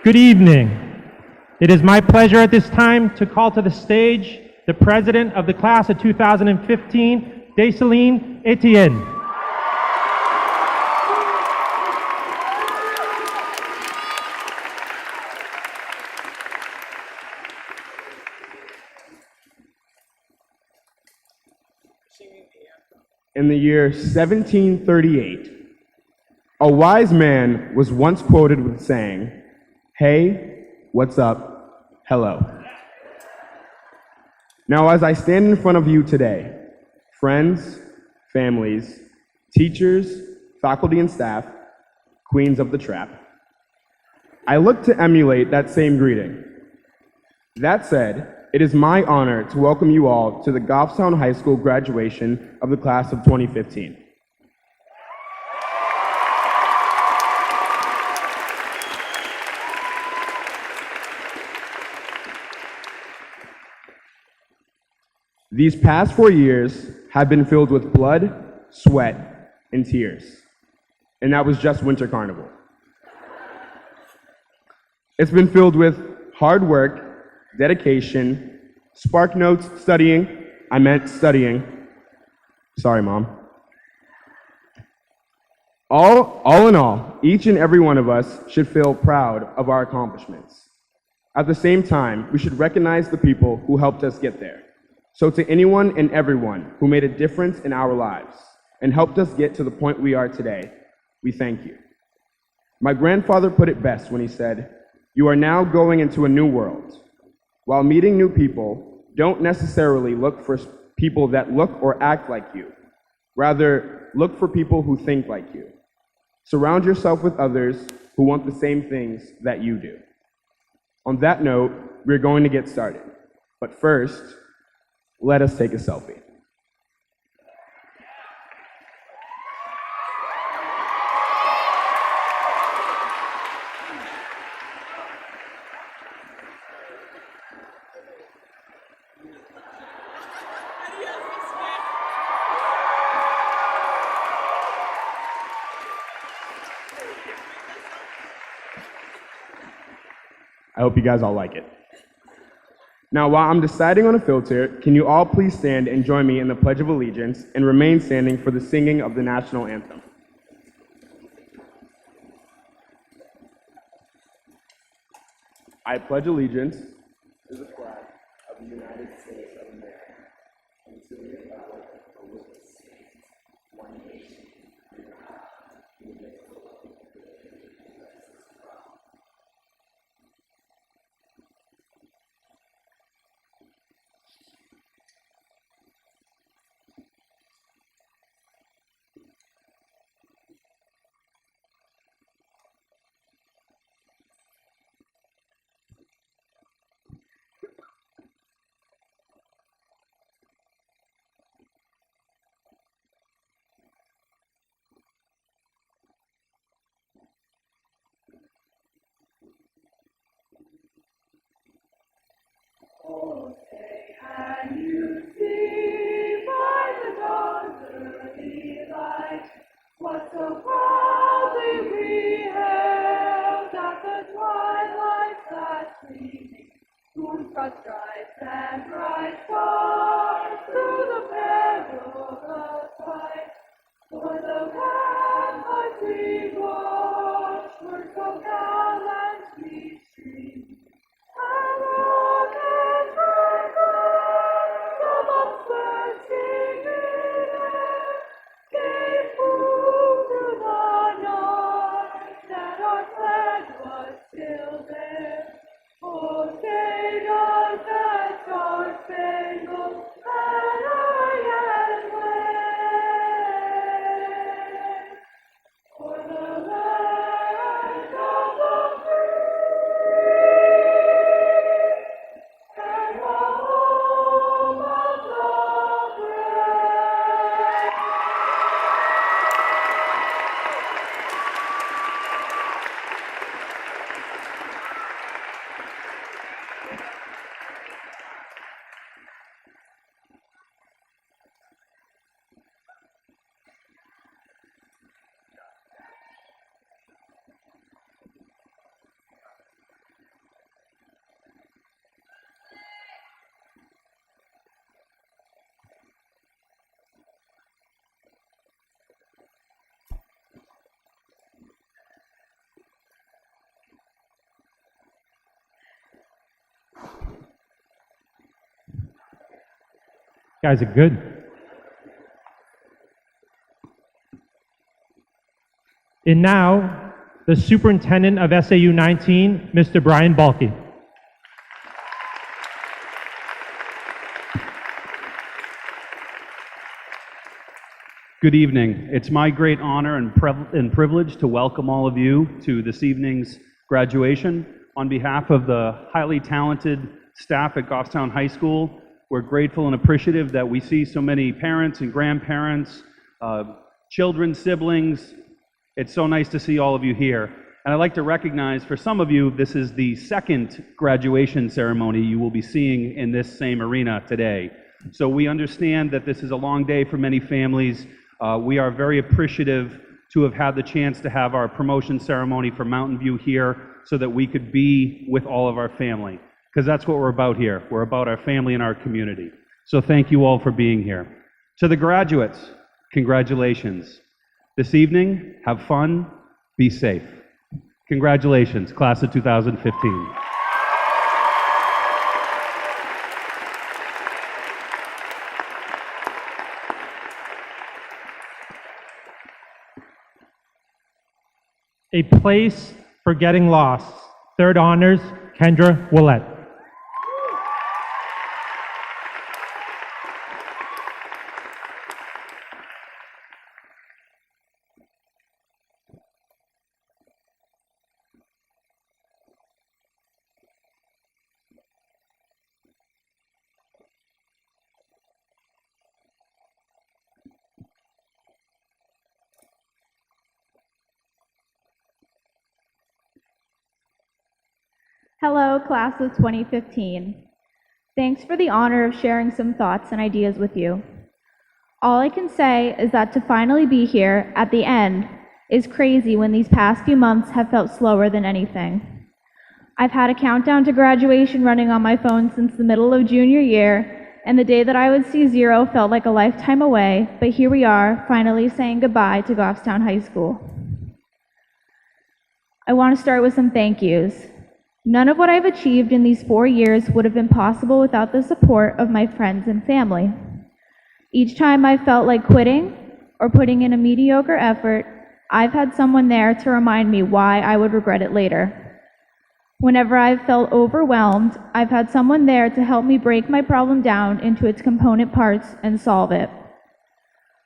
Good evening. It is my pleasure at this time to call to the stage the president of the class of 2015, Dessalines Etienne. In the year 1738, a wise man was once quoted with saying, "Hey, what's up? Hello." Now, as I stand in front of you today, friends, families, teachers, faculty and staff, queens of the trap, I look to emulate that same greeting. That said, it is my honor to welcome you all to the Goffstown High School graduation of the class of 2015. These past 4 years have been filled with blood, sweat, and tears. And that was just Winter Carnival. It's been filled with hard work, dedication, spark notes, studying. Sorry, Mom. All in all, each and every one of us should feel proud of our accomplishments. At the same time, we should recognize the people who helped us get there. So to anyone and everyone who made a difference in our lives and helped us get to the point we are today, we thank you. My grandfather put it best when he said, "You are now going into a new world. While meeting new people, don't necessarily look for people that look or act like you. Rather, look for people who think like you. Surround yourself with others who want the same things that you do." On that note, we're going to get started. But first, let us take a selfie. I hope you guys all like it. Now, while I'm deciding on a filter, can you all please stand and join me in the Pledge of Allegiance and remain standing for the singing of the national anthem. I pledge allegiance to the flag of the United States of America and to the republic for which it stands, one nation, under God, indivisible, with liberty and justice for all. Guys are good. And now, the superintendent of SAU 19, Mr. Brian Balke. Good evening. It's my great honor and privilege to welcome all of you to this evening's graduation. On behalf of the highly talented staff at Goffstown High School, we're grateful and appreciative that we see so many parents and grandparents, children, siblings. It's so nice to see all of you here. And I'd like to recognize, for some of you, this is the second graduation ceremony you will be seeing in this same arena today. So we understand that this is a long day for many families. We are very appreciative to have had the chance to have our promotion ceremony for Mountain View here so that we could be with all of our family, because that's what we're about here. We're about our family and our community. So thank you all for being here. To the graduates, congratulations. This evening, have fun, be safe. Congratulations, class of 2015. A place for getting lost. Third honors, Kendra Willett. Hello, class of 2015. Thanks for the honor of sharing some thoughts and ideas with you. All I can say is that to finally be here at the end is crazy when these past few months have felt slower than anything. I've had a countdown to graduation running on my phone since the middle of junior year, and the day that I would see zero felt like a lifetime away, but here we are, finally saying goodbye to Goffstown High School. I want to start with some thank yous. None of what I've achieved in these 4 years would have been possible without the support of my friends and family. Each time I felt like quitting or putting in a mediocre effort, I've had someone there to remind me why I would regret it later. Whenever I've felt overwhelmed, I've had someone there to help me break my problem down into its component parts and solve it.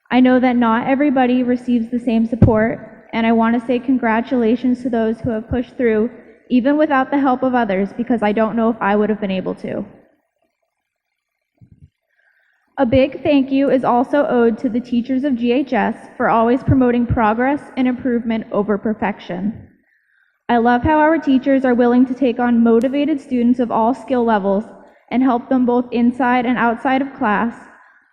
I know that not everybody receives the same support, and I want to say congratulations to those who have pushed through even without the help of others, because I don't know if I would have been able to. A big thank you is also owed to the teachers of GHS for always promoting progress and improvement over perfection. I love how our teachers are willing to take on motivated students of all skill levels and help them both inside and outside of class,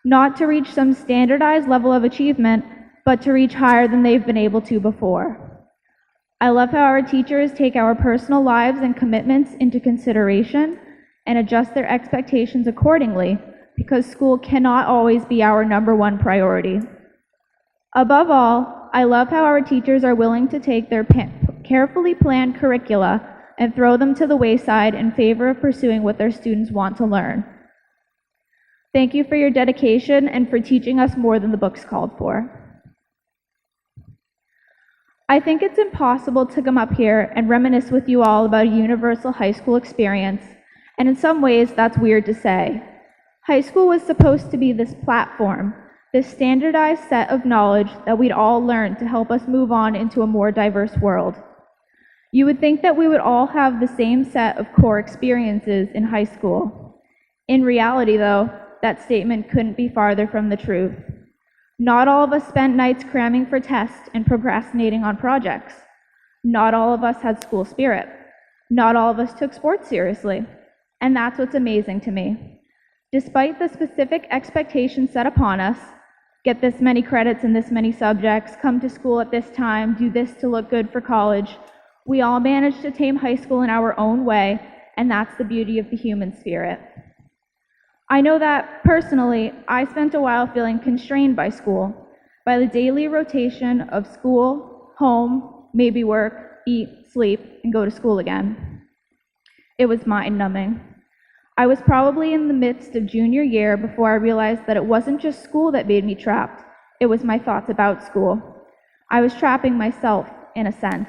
not to reach some standardized level of achievement, but to reach higher than they've been able to before. I love how our teachers take our personal lives and commitments into consideration and adjust their expectations accordingly, because school cannot always be our #1 priority. Above all, I love how our teachers are willing to take their carefully planned curricula and throw them to the wayside in favor of pursuing what their students want to learn. Thank you for your dedication and for teaching us more than the books called for. I think it's impossible to come up here and reminisce with you all about a universal high school experience, and in some ways that's weird to say. High school was supposed to be this platform, this standardized set of knowledge that we'd all learn to help us move on into a more diverse world. You would think that we would all have the same set of core experiences in high school. In reality, though, that statement couldn't be farther from the truth. Not all of us spent nights cramming for tests and procrastinating on projects. Not all of us had school spirit. Not all of us took sports seriously. And that's what's amazing to me. Despite the specific expectations set upon us, get this many credits in this many subjects, come to school at this time, do this to look good for college, we all managed to tame high school in our own way, and that's the beauty of the human spirit. I know that, personally, I spent a while feeling constrained by school, by the daily rotation of school, home, maybe work, eat, sleep, and go to school again. It was mind-numbing. I was probably in the midst of junior year before I realized that it wasn't just school that made me trapped, it was my thoughts about school. I was trapping myself, in a sense.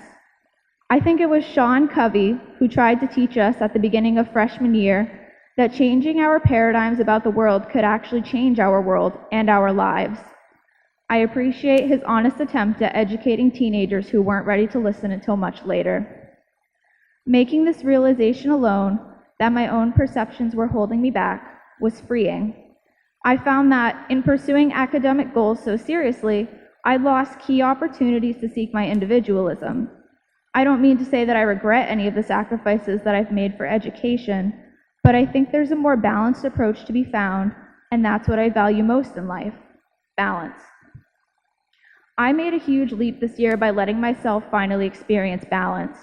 I think it was Sean Covey who tried to teach us at the beginning of freshman year that changing our paradigms about the world could actually change our world and our lives. I appreciate his honest attempt at educating teenagers who weren't ready to listen until much later. Making this realization alone, that my own perceptions were holding me back, was freeing. I found that in pursuing academic goals so seriously, I'd lost key opportunities to seek my individualism. I don't mean to say that I regret any of the sacrifices that I've made for education, but I think there's a more balanced approach to be found, and that's what I value most in life: balance. I made a huge leap this year by letting myself finally experience balance.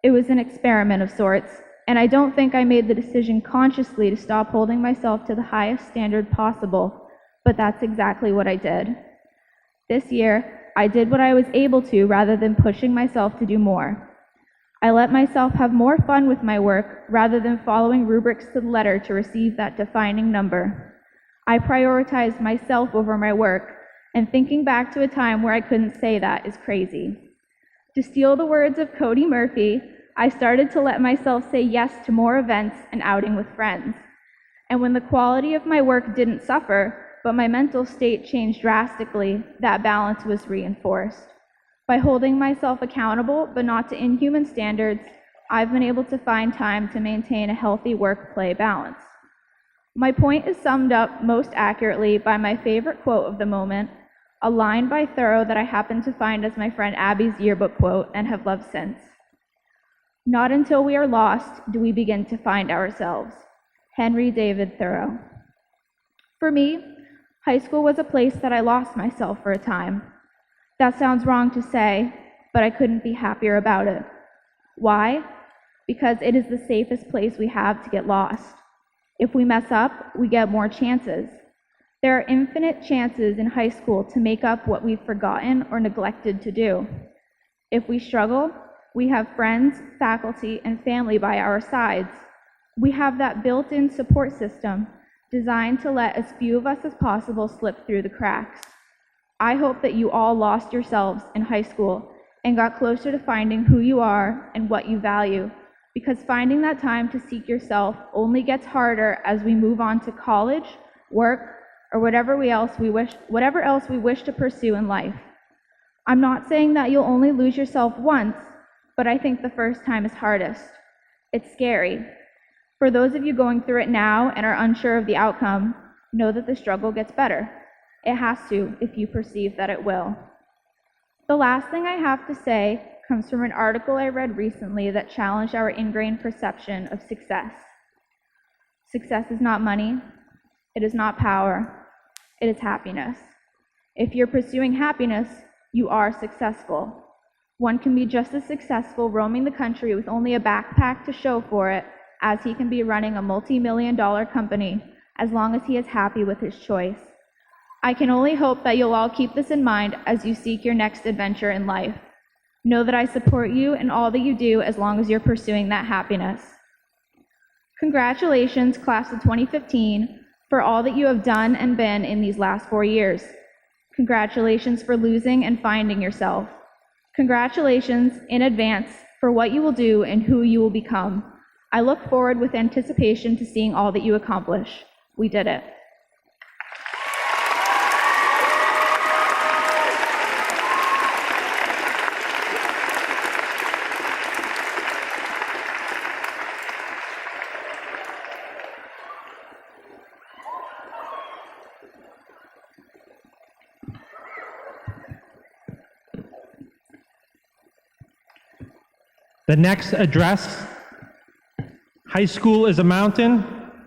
It was an experiment of sorts, and I don't think I made the decision consciously to stop holding myself to the highest standard possible, but that's exactly what I did. This year, I did what I was able to rather than pushing myself to do more. I let myself have more fun with my work rather than following rubrics to the letter to receive that defining number. I prioritized myself over my work, and thinking back to a time where I couldn't say that is crazy. To steal the words of Cody Murphy, I started to let myself say yes to more events and outing with friends. And when the quality of my work didn't suffer, but my mental state changed drastically, that balance was reinforced. By holding myself accountable, but not to inhuman standards, I've been able to find time to maintain a healthy work-play balance. My point is summed up most accurately by my favorite quote of the moment, a line by Thoreau that I happened to find as my friend Abby's yearbook quote and have loved since. "Not until we are lost do we begin to find ourselves." Henry David Thoreau. For me, high school was a place that I lost myself for a time. That sounds wrong to say, but I couldn't be happier about it. Why? Because it is the safest place we have to get lost. If we mess up, we get more chances. There are infinite chances in high school to make up what we've forgotten or neglected to do. If we struggle, we have friends, faculty, and family by our sides. We have that built-in support system designed to let as few of us as possible slip through the cracks. I hope that you all lost yourselves in high school and got closer to finding who you are and what you value, because finding that time to seek yourself only gets harder as we move on to college, work, or whatever else we wish to pursue in life. I'm not saying that you'll only lose yourself once, but I think the first time is hardest. It's scary. For those of you going through it now and are unsure of the outcome, know that the struggle gets better. It has to, if you perceive that it will. The last thing I have to say comes from an article I read recently that challenged our ingrained perception of success. Success is not money. It is not power. It is happiness. If you're pursuing happiness, you are successful. One can be just as successful roaming the country with only a backpack to show for it as he can be running a multi-million-dollar company, as long as he is happy with his choice. I can only hope that you'll all keep this in mind as you seek your next adventure in life. Know that I support you in all that you do as long as you're pursuing that happiness. Congratulations, class of 2015, for all that you have done and been in these last 4 years. Congratulations for losing and finding yourself. Congratulations in advance for what you will do and who you will become. I look forward with anticipation to seeing all that you accomplish. We did it. The next address, high school is a mountain.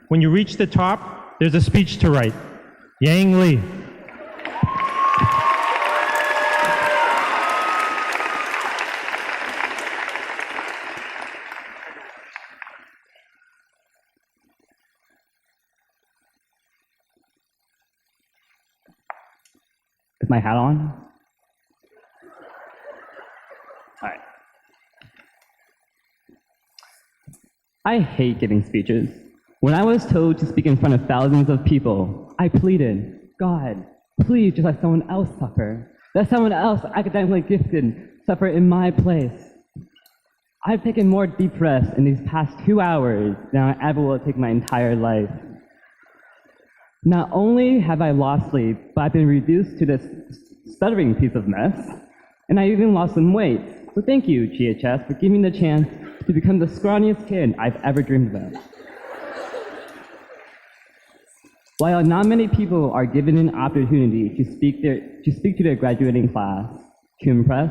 When you reach the top, there's a speech to write. Yang Lee. Is my hat on? All right. I hate giving speeches. When I was told to speak in front of thousands of people, I pleaded, God, please just let someone else suffer. Let someone else academically gifted suffer in my place. I've taken more deep breaths in these past 2 hours than I ever will take my entire life. Not only have I lost sleep, but I've been reduced to this stuttering piece of mess, and I even lost some weight. So thank you, GHS, for giving me the chance to become the scrawniest kid I've ever dreamed of. While not many people are given an opportunity to speak to their graduating class, to impress,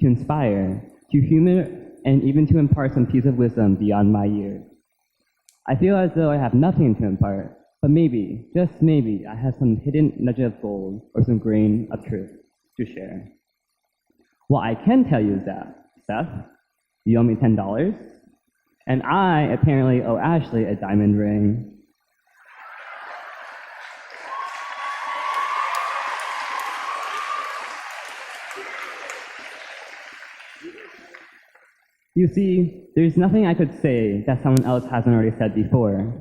to inspire, to humor, and even to impart some piece of wisdom beyond my years, I feel as though I have nothing to impart, but maybe, just maybe, I have some hidden nugget of gold or some grain of truth to share. What I can tell you is that, Seth, you owe me $10, and I apparently owe Ashley a diamond ring. You see, there's nothing I could say that someone else hasn't already said before.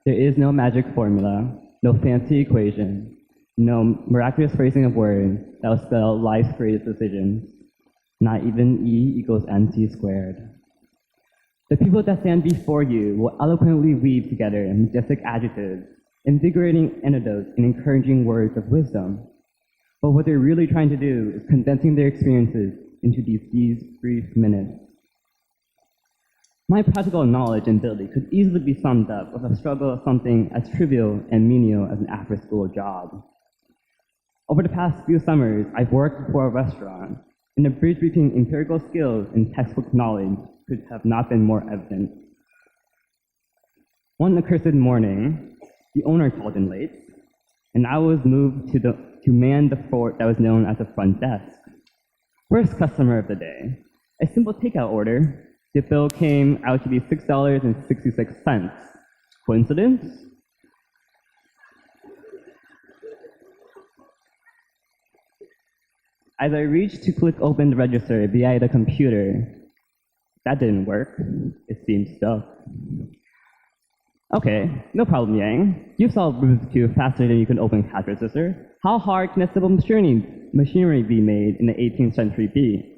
There is no magic formula, no fancy equation, no miraculous phrasing of words that will spell life's greatest decisions, not even E equals MC squared. The people that stand before you will eloquently weave together majestic adjectives, invigorating anecdotes, and encouraging words of wisdom. But what they're really trying to do is condensing their experiences into these brief minutes. My practical knowledge and ability could easily be summed up with a struggle of something as trivial and menial as an after-school job. Over the past few summers, I've worked for a restaurant, and the bridge between empirical skills and textbook knowledge could have not been more evident. One accursed morning, the owner called in late, and I was moved to man the fort that was known as the front desk. First customer of the day, a simple takeout order. The bill came out to be $6.66. Coincidence? As I reached to click open the register via the computer, that didn't work. It seemed stuck. Okay, no problem, Yang. You solved Rubik's Cube faster than you can open cash register. How hard can a simple machinery be made in the 18th century be?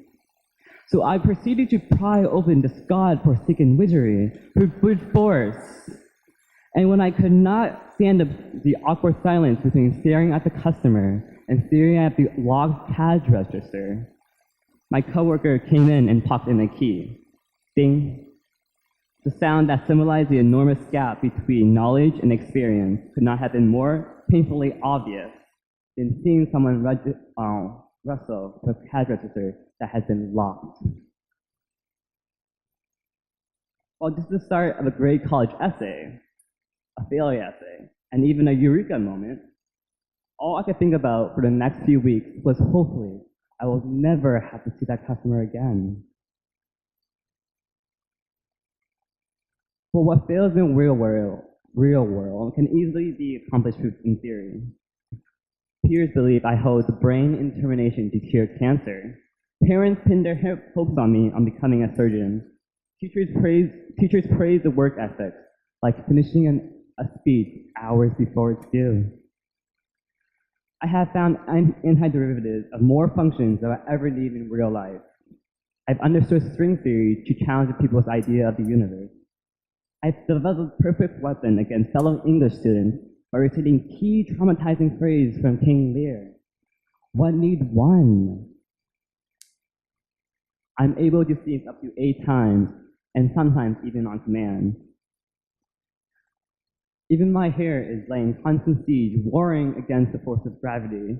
So I proceeded to pry open this god-forsaken wizardry with brute force. And when I could not stand the awkward silence between staring at the customer and staring at the locked cash register, my coworker came in and popped in a key. Ding. The sound that symbolized the enormous gap between knowledge and experience could not have been more painfully obvious than seeing someone wrestle with a cash register that has been locked. Well, this is the start of a great college essay, a failure essay, and even a eureka moment. All I could think about for the next few weeks was hopefully I will never have to see that customer again. But what fails in real world can easily be accomplished in theory. Peers believe I hold the brain and determination to cure cancer. Parents pin their hopes on me on becoming a surgeon. Teachers praise the work ethic, like finishing a speech hours before it's due. I have found antiderivatives of more functions than I ever need in real life. I've understood string theory to challenge people's idea of the universe. I've developed a perfect weapon against fellow English students by reciting key traumatizing phrases from King Lear. What need one? I'm able to see it up to 8 times, and sometimes even on command. Even my hair is laying constant siege, warring against the force of gravity.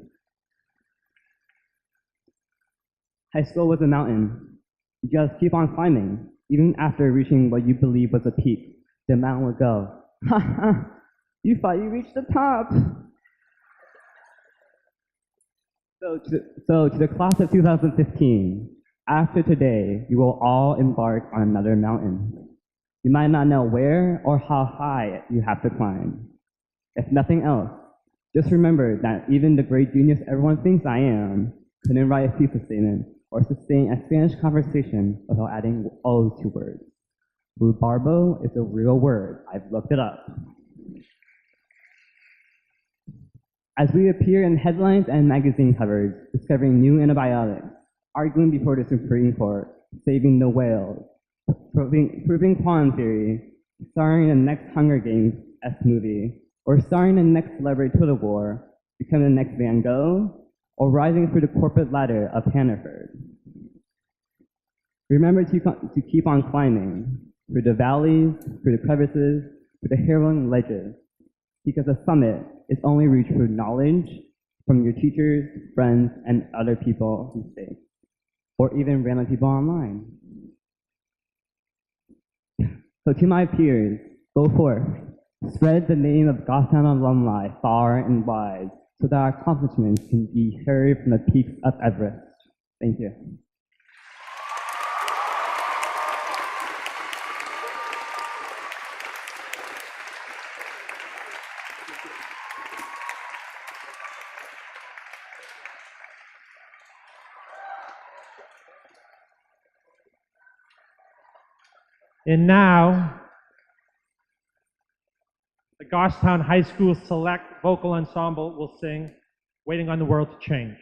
High school was a mountain. You just keep on climbing. Even after reaching what you believe was a peak, the mountain would go, ha ha, you thought you reached the top. So to the class of 2015, after today, you will all embark on another mountain. You might not know where or how high you have to climb. If nothing else, just remember that even the great genius everyone thinks I am couldn't write a thesis statement or sustain a Spanish conversation without adding O's to words. Rhubarbo is a real word. I've looked it up. As we appear in headlines and magazine covers, discovering new antibiotics, arguing before the Supreme Court, saving the whales, proving quantum theory, starring in the next Hunger Games-esque movie, or starring in the next celebrity Twitter war, becoming the next Van Gogh, or rising through the corporate ladder of Hannaford. Remember to keep on climbing, through the valleys, through the crevices, through the harrowing ledges, because the summit is only reached through knowledge from your teachers, friends, and other people who stay, or even random people online. So to my peers, go forth, spread the name of Goffstown alumni far and wide, so that our accomplishments can be heard from the peaks of Everest. Thank you. And now, the Goffstown High School Select Vocal Ensemble will sing Waiting on the World to Change.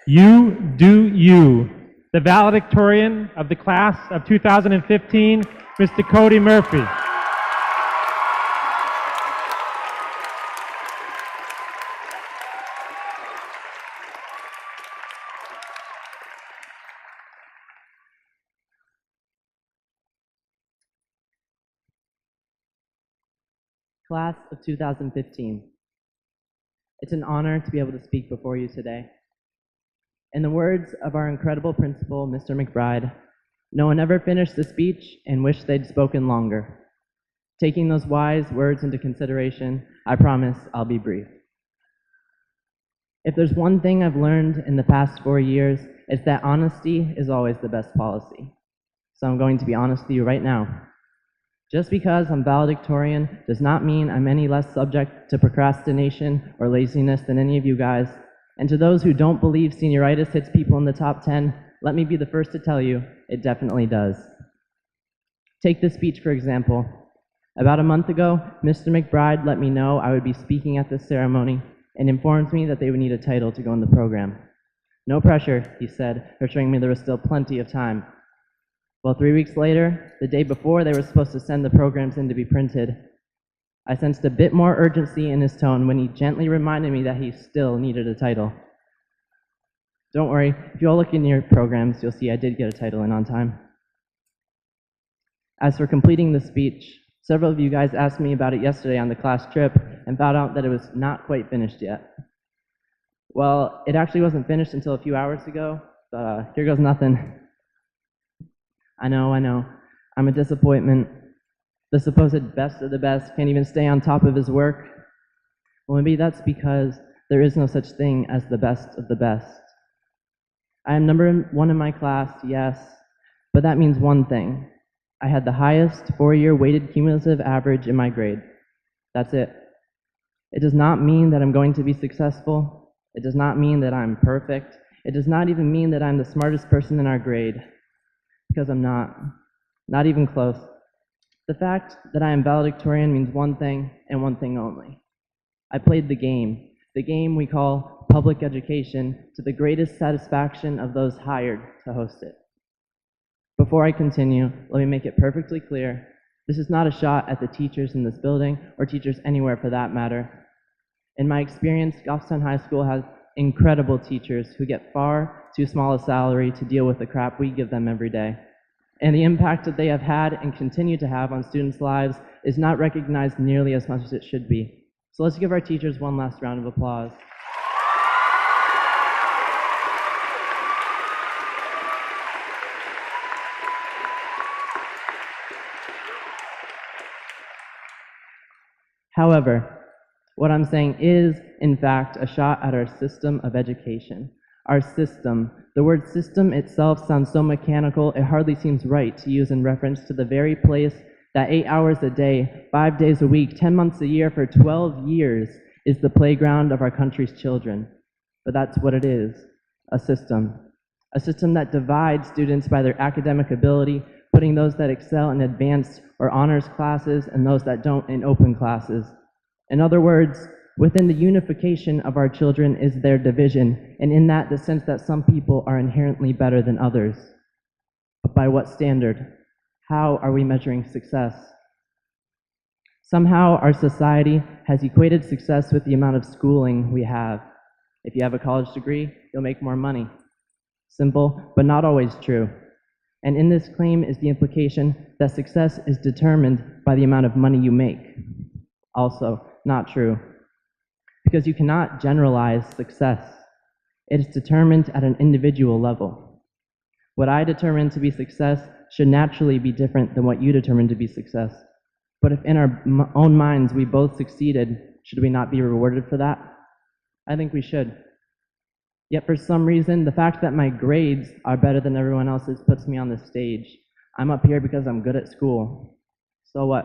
You do you. The valedictorian of the class of 2015, Mr. Cody Murphy. Class of 2015. It's an honor to be able to speak before you today. In the words of our incredible principal, Mr. McBride, no one ever finished the speech and wished they'd spoken longer. Taking those wise words into consideration, I promise I'll be brief. If there's one thing I've learned in the past 4 years, it's that honesty is always the best policy. So I'm going to be honest with you right now. Just because I'm valedictorian does not mean I'm any less subject to procrastination or laziness than any of you guys. And to those who don't believe senioritis hits people in the top 10, let me be the first to tell you, it definitely does. Take this speech, for example. About a month ago, Mr. McBride let me know I would be speaking at this ceremony and informed me that they would need a title to go in the program. No pressure, he said, assuring me there was still plenty of time. Well, 3 weeks later, the day before they were supposed to send the programs in to be printed, I sensed a bit more urgency in his tone when he gently reminded me that he still needed a title. Don't worry, if you all look in your programs, you'll see I did get a title in on time. As for completing the speech, several of you guys asked me about it yesterday on the class trip and found out that it was not quite finished yet. Well, it actually wasn't finished until a few hours ago, but here goes nothing. I know, I'm a disappointment. The supposed best of the best can't even stay on top of his work. Well, maybe that's because there is no such thing as the best of the best. I am number one in my class, yes, but that means one thing. I had the highest 4-year weighted cumulative average in my grade. That's it. It does not mean that I'm going to be successful. It does not mean that I'm perfect. It does not even mean that I'm the smartest person in our grade. Because I'm not even close. The fact that I am valedictorian means one thing and one thing only. I played the game we call public education, to the greatest satisfaction of those hired to host it. Before I continue, let me make it perfectly clear, this is not a shot at the teachers in this building, or teachers anywhere for that matter. In my experience, Goffstown High School has incredible teachers who get far too small a salary to deal with the crap we give them every day. And the impact that they have had and continue to have on students' lives is not recognized nearly as much as it should be. So let's give our teachers one last round of applause. However, what I'm saying is, in fact, a shot at our system of education. Our system. The word system itself sounds so mechanical, it hardly seems right to use in reference to the very place that 8 hours a day, 5 days a week, 10 months a year for 12 years is the playground of our country's children. But that's what it is, a system. A system that divides students by their academic ability, putting those that excel in advanced or honors classes and those that don't in open classes. In other words, within the unification of our children is their division, and in that, the sense that some people are inherently better than others. But by what standard? How are we measuring success? Somehow, our society has equated success with the amount of schooling we have. If you have a college degree, you'll make more money. Simple, but not always true. And in this claim is the implication that success is determined by the amount of money you make. Also, not true. Because you cannot generalize success. It is determined at an individual level. What I determine to be success should naturally be different than what you determine to be success. But if in our own minds we both succeeded, should we not be rewarded for that? I think we should. Yet for some reason, the fact that my grades are better than everyone else's puts me on the stage. I'm up here because I'm good at school. So what?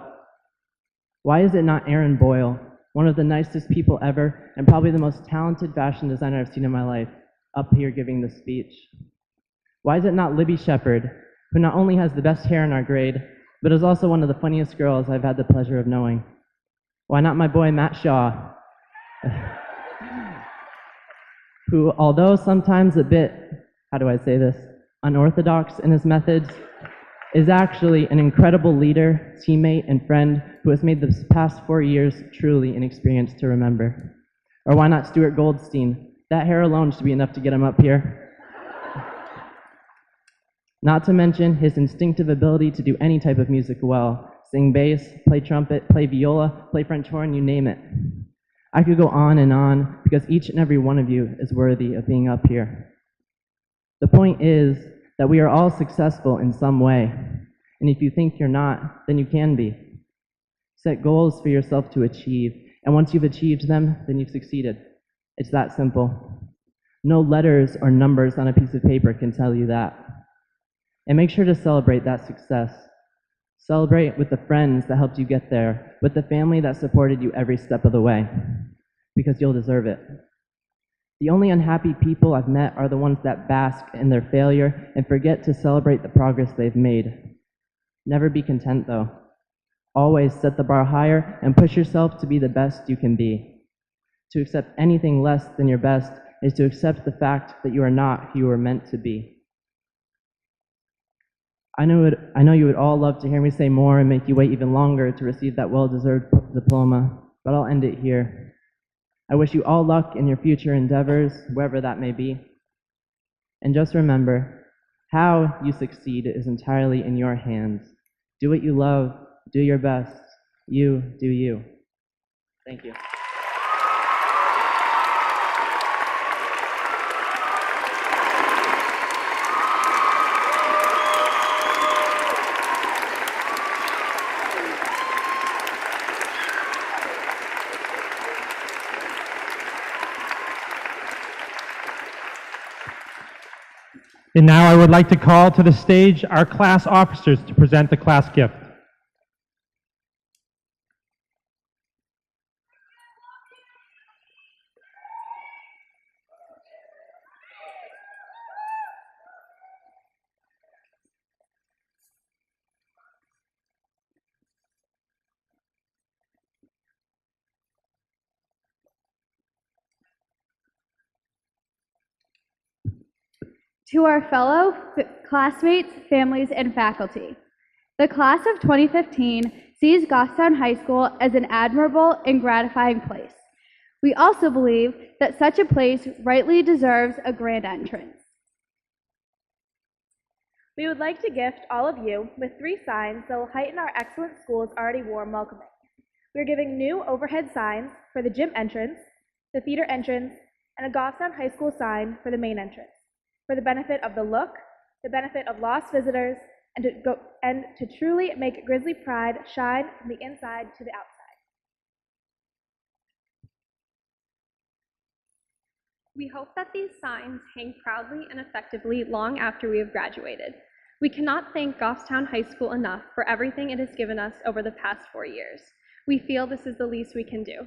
Why is it not Aaron Boyle, one of the nicest people ever, and probably the most talented fashion designer I've seen in my life, up here giving this speech? Why is it not Libby Shepard, who not only has the best hair in our grade, but is also one of the funniest girls I've had the pleasure of knowing? Why not my boy Matt Shaw, who, although sometimes a bit, how do I say this, unorthodox in his methods, is actually an incredible leader, teammate, and friend who has made the past 4 years truly an experience to remember. Or why not Stuart Goldstein? That hair alone should be enough to get him up here. Not to mention his instinctive ability to do any type of music well. Sing bass, play trumpet, play viola, play French horn, you name it. I could go on because each and every one of you is worthy of being up here. The point is that we are all successful in some way, and if you think you're not, then you can be. Set goals for yourself to achieve, and once you've achieved them, then you've succeeded. It's that simple. No letters or numbers on a piece of paper can tell you that. And make sure to celebrate that success. Celebrate with the friends that helped you get there, with the family that supported you every step of the way, because you'll deserve it. The only unhappy people I've met are the ones that bask in their failure and forget to celebrate the progress they've made. Never be content, though. Always set the bar higher and push yourself to be the best you can be. To accept anything less than your best is to accept the fact that you are not who you were meant to be. I know you would all love to hear me say more and make you wait even longer to receive that well-deserved diploma, but I'll end it here. I wish you all luck in your future endeavors, wherever that may be. And just remember, how you succeed is entirely in your hands. Do what you love, do your best, you do you. Thank you. And now I would like to call to the stage our class officers to present the class gift. To our fellow classmates, families, and faculty, the class of 2015 sees Goffstown High School as an admirable and gratifying place. We also believe that such a place rightly deserves a grand entrance. We would like to gift all of you with 3 signs that will heighten our excellent school's already warm welcoming. We are giving new overhead signs for the gym entrance, the theater entrance, and a Goffstown High School sign for the main entrance, for the benefit of the look, the benefit of lost visitors, and to truly make Grizzly Pride shine from the inside to the outside. We hope that these signs hang proudly and effectively long after we have graduated. We cannot thank Goffstown High School enough for everything it has given us over the past 4 years. We feel this is the least we can do.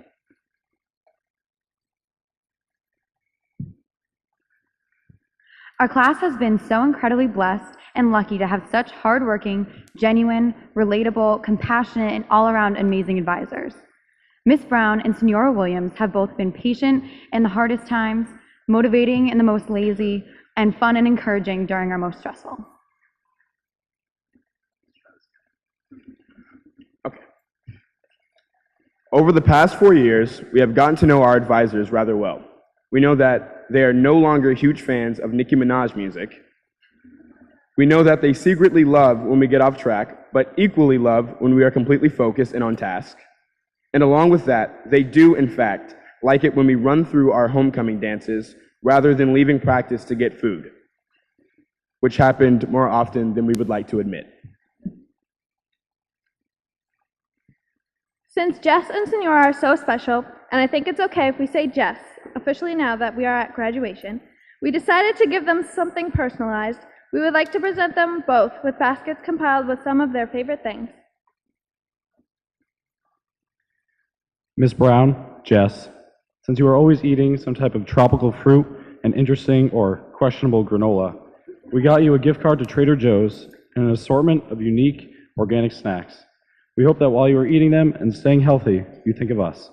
Our class has been so incredibly blessed and lucky to have such hardworking, genuine, relatable, compassionate, and all-around amazing advisors. Miss Brown and Senora Williams have both been patient in the hardest times, motivating in the most lazy, and fun and encouraging during our most stressful. Okay. Over the past 4 years, we have gotten to know our advisors rather well. We know that they are no longer huge fans of Nicki Minaj music. We know that they secretly love when we get off track, but equally love when we are completely focused and on task. And along with that, they do, in fact, like it when we run through our homecoming dances rather than leaving practice to get food, which happened more often than we would like to admit. Since Jess and Senora are so special, and I think it's okay if we say Jess, officially now that we are at graduation, we decided to give them something personalized. We would like to present them both with baskets compiled with some of their favorite things. Miss Brown, Jess, since you are always eating some type of tropical fruit and interesting or questionable granola, we got you a gift card to Trader Joe's and an assortment of unique organic snacks. We hope that while you are eating them and staying healthy, you think of us.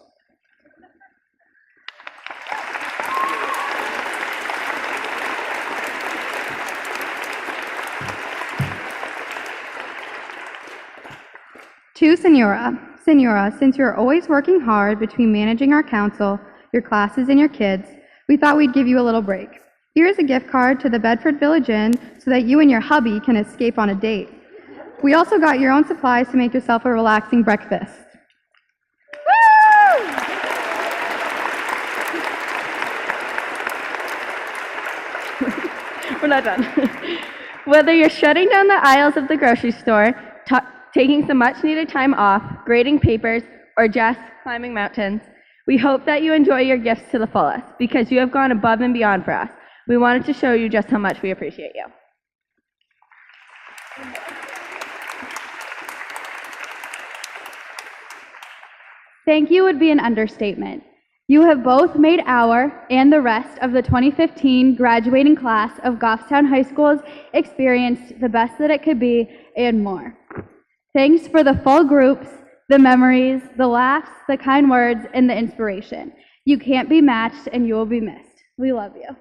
To Senora, since you're always working hard between managing our council, your classes, and your kids, we thought we'd give you a little break. Here's a gift card to the Bedford Village Inn so that you and your hubby can escape on a date. We also got your own supplies to make yourself a relaxing breakfast. Woo! We're not done. Whether you're shutting down the aisles of the grocery store, taking some much-needed time off, grading papers, or just climbing mountains, we hope that you enjoy your gifts to the fullest because you have gone above and beyond for us. We wanted to show you just how much we appreciate you. Thank you would be an understatement. You have both made our and the rest of the 2015 graduating class of Goffstown High School's experience the best that it could be and more. Thanks for the full groups, the memories, the laughs, the kind words, and the inspiration. You can't be matched and you will be missed. We love you.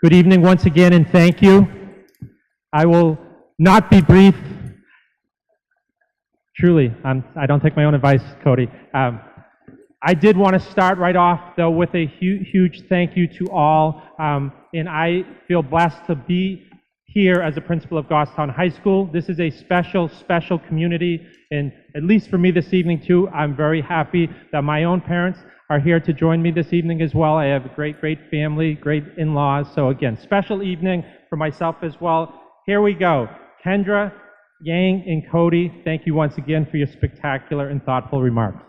Good evening once again, and thank you. I will not be brief. Truly, I don't take my own advice, Cody. I did want to start right off, though, with a huge thank you to all, and I feel blessed to be here as a principal of Goffstown High School. This is a special community, and at least for me this evening, too, I'm very happy that my own parents are here to join me this evening as well. I have a great family, great in-laws. So again, special evening for myself as well. Here we go. Kendra, Yang, and Cody, thank you once again for your spectacular and thoughtful remarks.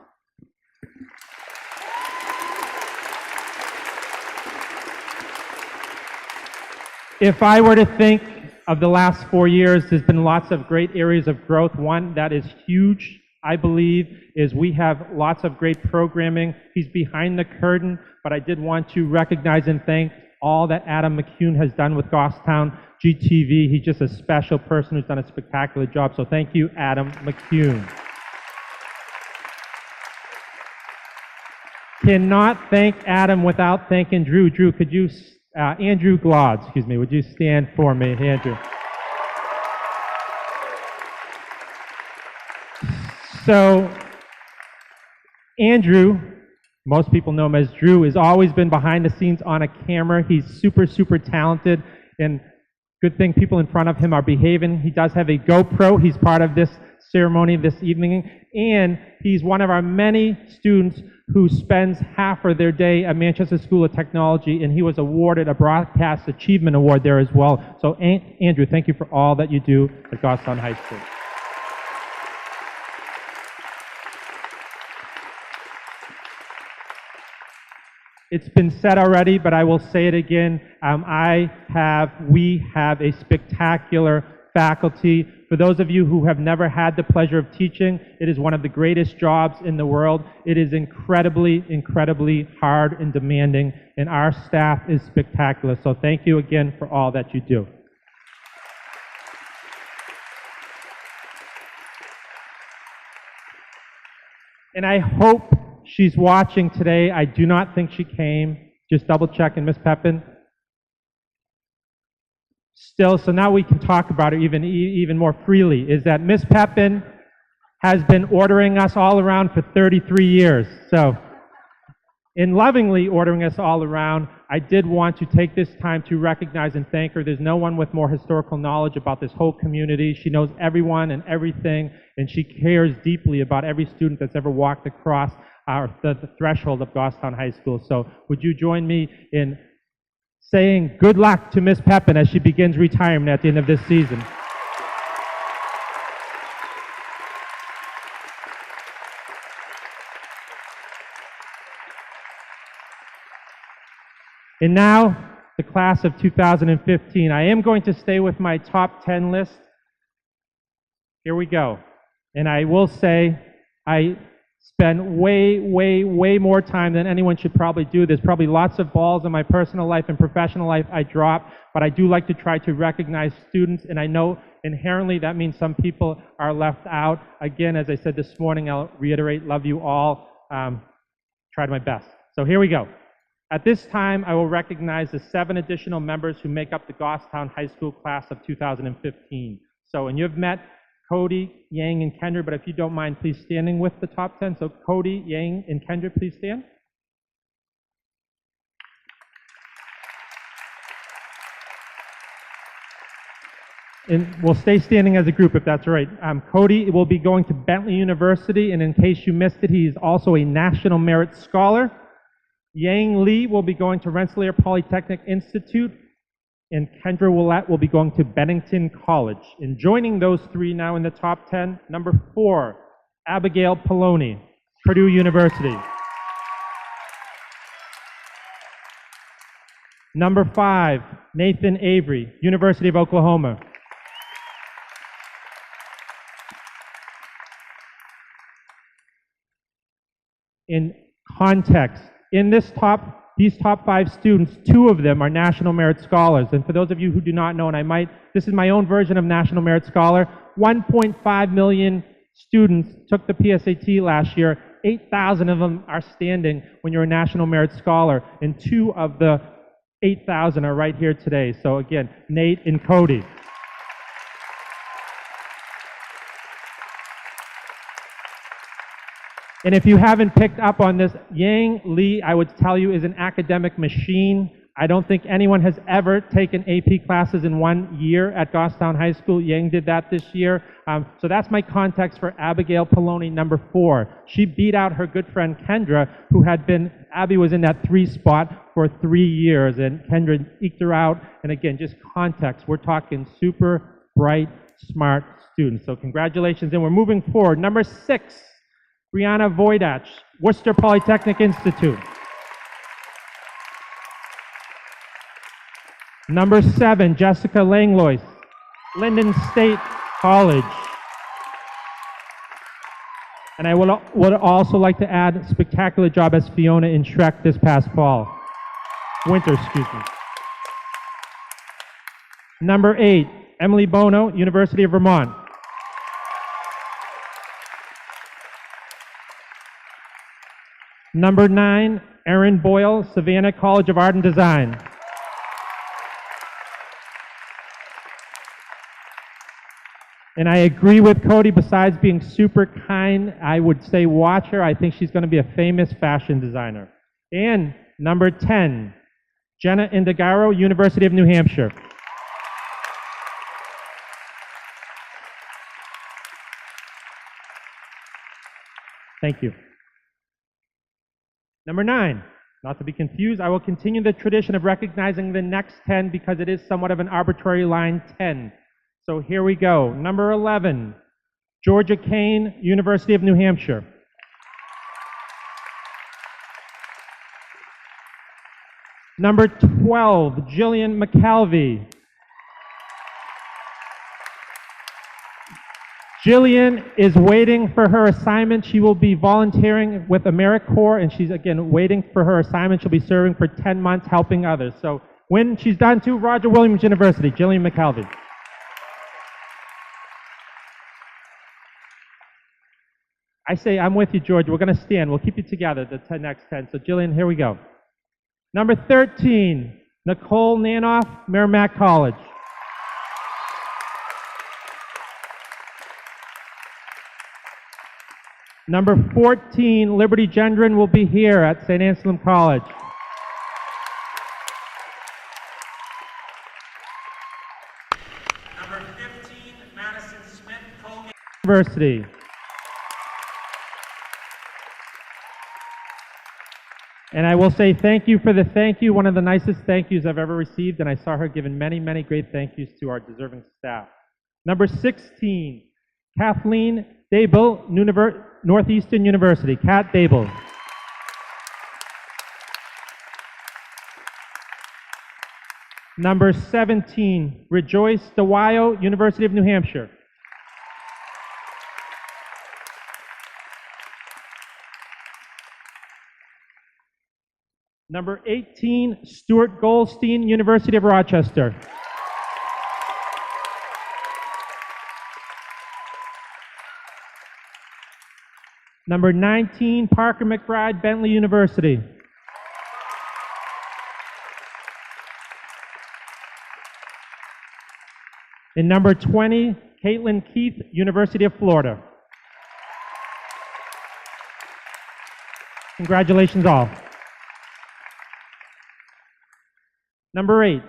If I were to think of the last 4 years, there's been lots of great areas of growth. One that is huge, I believe, is we have lots of great programming. He's behind the curtain, but I did want to recognize and thank all that Adam McCune has done with Goffstown GTV. He's just a special person who's done a spectacular job, so thank you, Adam McCune. Cannot thank Adam without thanking Drew. Drew, could you, Andrew Glaude, excuse me, would you stand for me, Andrew? So, Andrew, most people know him as Drew, has always been behind the scenes on a camera. He's super talented, and good thing people in front of him are behaving. He does have a GoPro. He's part of this ceremony this evening, and he's one of our many students who spends half of their day at Manchester School of Technology, and he was awarded a Broadcast Achievement Award there as well. So, Andrew, thank you for all that you do at Goffstown High School. It's been said already, but I will say it again. We have a spectacular faculty. For those of you who have never had the pleasure of teaching, it is one of the greatest jobs in the world. It is incredibly hard and demanding, and our staff is spectacular. So thank you again for all that you do. And I hope she's watching today. I do not think she came. Just double checking, Miss Pepin. Still, so now we can talk about her even more freely, is that Miss Pepin has been ordering us all around for 33 years. So, in lovingly ordering us all around, I did want to take this time to recognize and thank her. There's no one with more historical knowledge about this whole community. She knows everyone and everything, and she cares deeply about every student that's ever walked across the threshold of Goffstown High School. So would you join me in saying good luck to Miss Pepin as she begins retirement at the end of this season. And now, the class of 2015. I am going to stay with my top 10 list. Here we go. And I will say, I spend way more time than anyone should probably do. There's probably lots of balls in my personal life and professional life I drop, but I do like to try to recognize students, and I know inherently that means some people are left out. Again, as I said this morning, I'll reiterate, love you all. Tried my best. So here we go. At this time, I will recognize the 7 additional members who make up the Goffstown High School class of 2015. So, and you've met Cody, Yang, and Kendra, but if you don't mind, please standing with the top 10. So Cody, Yang, and Kendra, please stand. And we'll stay standing as a group if that's all right. Cody will be going to Bentley University, and in case you missed it, he is also a National Merit Scholar. Yang Lee will be going to Rensselaer Polytechnic Institute, and Kendra Willett will be going to Bennington College. And joining those 3 now in the top 10, number 4, Abigail Poloni, Purdue University. Number 5, Nathan Avery, University of Oklahoma. In context, in these top 5 students, 2 of them are National Merit Scholars. And for those of you who do not know, and this is my own version of National Merit Scholar, 1.5 million students took the PSAT last year. 8,000 of them are standing when you're a National Merit Scholar, and 2 of the 8,000 are right here today. So again, Nate and Cody. And if you haven't picked up on this, Yang Lee, I would tell you, is an academic machine. I don't think anyone has ever taken AP classes in 1 year at Goffstown High School. Yang did that this year. So that's my context for Abigail Poloni, number 4. She beat out her good friend Kendra, who Abby was in that 3 spot for 3 years, and Kendra eked her out. And again, just context, we're talking super bright, smart students. So congratulations, and we're moving forward. Number 6. Brianna Voidach, Worcester Polytechnic Institute. Number 7, Jessica Langlois, Linden State College. And I would also like to add a spectacular job as Fiona in Shrek this past winter, excuse me. Number 8, Emily Bono, University of Vermont. Number 9, Erin Boyle, Savannah College of Art and Design. And I agree with Cody, besides being super kind, I would say watch her. I think she's going to be a famous fashion designer. And number 10, Jenna Indigaro, University of New Hampshire. Thank you. Number 9, not to be confused, I will continue the tradition of recognizing the next 10 because it is somewhat of an arbitrary line 10. So here we go. Number 11, Georgia Kane, University of New Hampshire. Number 12, Jillian McKelvey. Jillian is waiting for her assignment. She will be volunteering with AmeriCorps, and she's, again, waiting for her assignment. She'll be serving for 10 months helping others. So when she's done too, Roger Williams University, Jillian McKelvey. I say, I'm with you, George. We're going to stand. We'll keep you together, the next 10. So Jillian, here we go. Number 13, Nicole Nanoff, Merrimack College. Number 14, Liberty Gendron will be here at St. Anselm College. Number 15, Madison Smith, Colgate University. And I will say thank you for the thank you, one of the nicest thank yous I've ever received, and I saw her giving many, many great thank yous to our deserving staff. Number 16, Kathleen Dable, Northeastern University, Kat Dable. Number 17, Rejoice DeWyo, University of New Hampshire. Number 18, Stuart Goldstein, University of Rochester. Number 19, Parker McBride, Bentley University. And number 20, Caitlin Keith, University of Florida. Congratulations all. Number 8,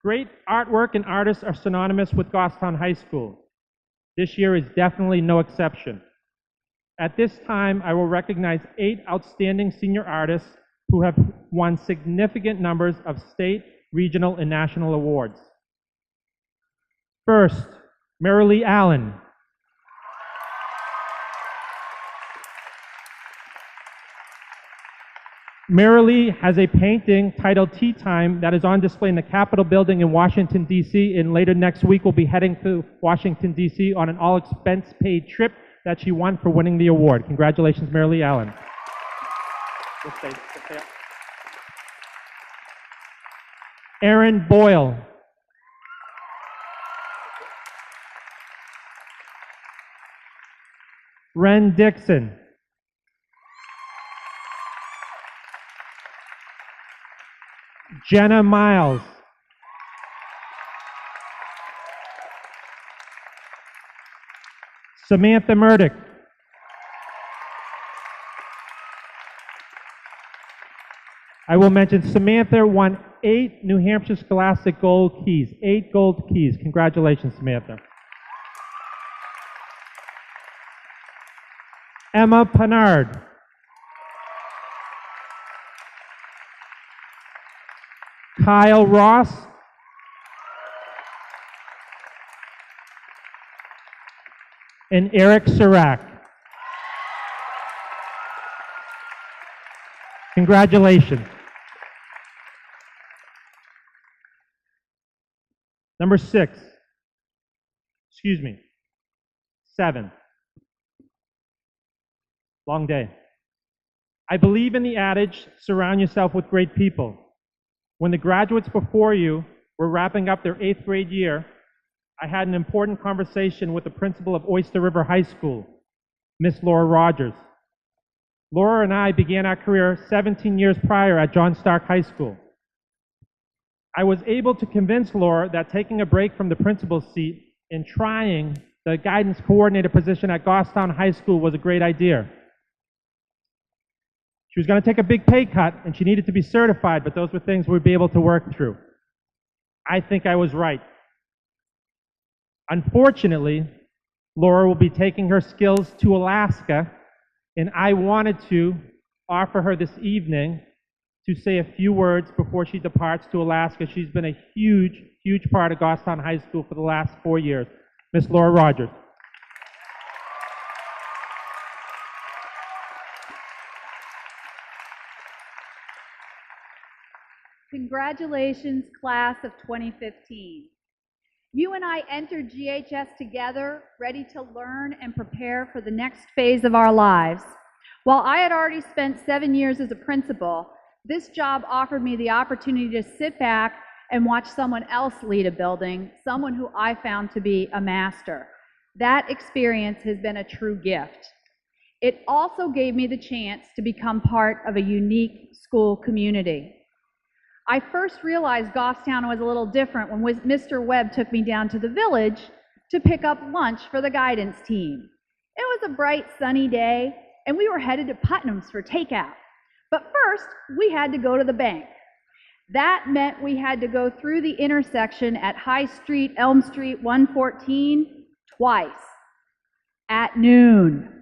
great artwork and artists are synonymous with Goffstown High School. This year is definitely no exception. At this time, I will recognize 8 outstanding senior artists who have won significant numbers of state, regional, and national awards. First, Marilee Allen. Marilee has a painting titled Tea Time that is on display in the Capitol building in Washington, D.C., and later next week will be heading to Washington, D.C. on an all-expense-paid trip that she won for winning the award. Congratulations, Marilee Allen. Aaron Boyle. Ren Dixon. Jenna Miles. Samantha Murdoch. I will mention Samantha won 8 New Hampshire Scholastic Gold Keys. 8 gold keys. Congratulations, Samantha. Emma Pennard. Kyle Ross. And Eric Sirac. Congratulations. Number 6. 7. Long day. I believe in the adage, surround yourself with great people. When the graduates before you were wrapping up their 8th grade year, I had an important conversation with the principal of Oyster River High School, Miss Laura Rogers. Laura and I began our career 17 years prior at John Stark High School. I was able to convince Laura that taking a break from the principal's seat and trying the guidance coordinator position at Goffstown High School was a great idea. She was going to take a big pay cut, and she needed to be certified, but those were things we'd be able to work through. I think I was right. Unfortunately, Laura will be taking her skills to Alaska, and I wanted to offer her this evening to say a few words before she departs to Alaska. She's been a huge, huge part of Goffstown High School for the last 4 years. Miss Laura Rogers. Congratulations, class of 2015. You and I entered GHS together, ready to learn and prepare for the next phase of our lives. While I had already spent 7 years as a principal, this job offered me the opportunity to sit back and watch someone else lead a building, someone who I found to be a master. That experience has been a true gift. It also gave me the chance to become part of a unique school community. I first realized Goffstown was a little different when Mr. Webb took me down to the village to pick up lunch for the guidance team. It was a bright, sunny day, and we were headed to Putnam's for takeout. But first, we had to go to the bank. That meant we had to go through the intersection at High Street, Elm Street, 114 twice at noon.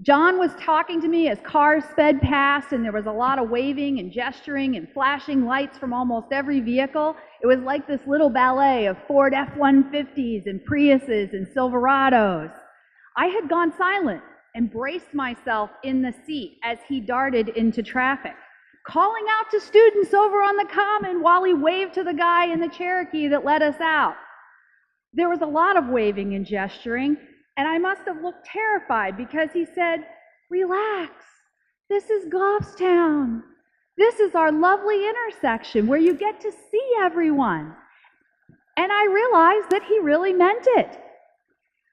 John was talking to me as cars sped past, and there was a lot of waving and gesturing and flashing lights from almost every vehicle. It was like this little ballet of Ford F-150s and Priuses and Silverados. I had gone silent and braced myself in the seat as he darted into traffic. calling out to students over on the common while he waved to the guy in the Cherokee that let us out. There was a lot of waving and gesturing, and I must have looked terrified because he said, "Relax, this is Goffstown. This is our lovely intersection where you get to see everyone." And I realized that he really meant it.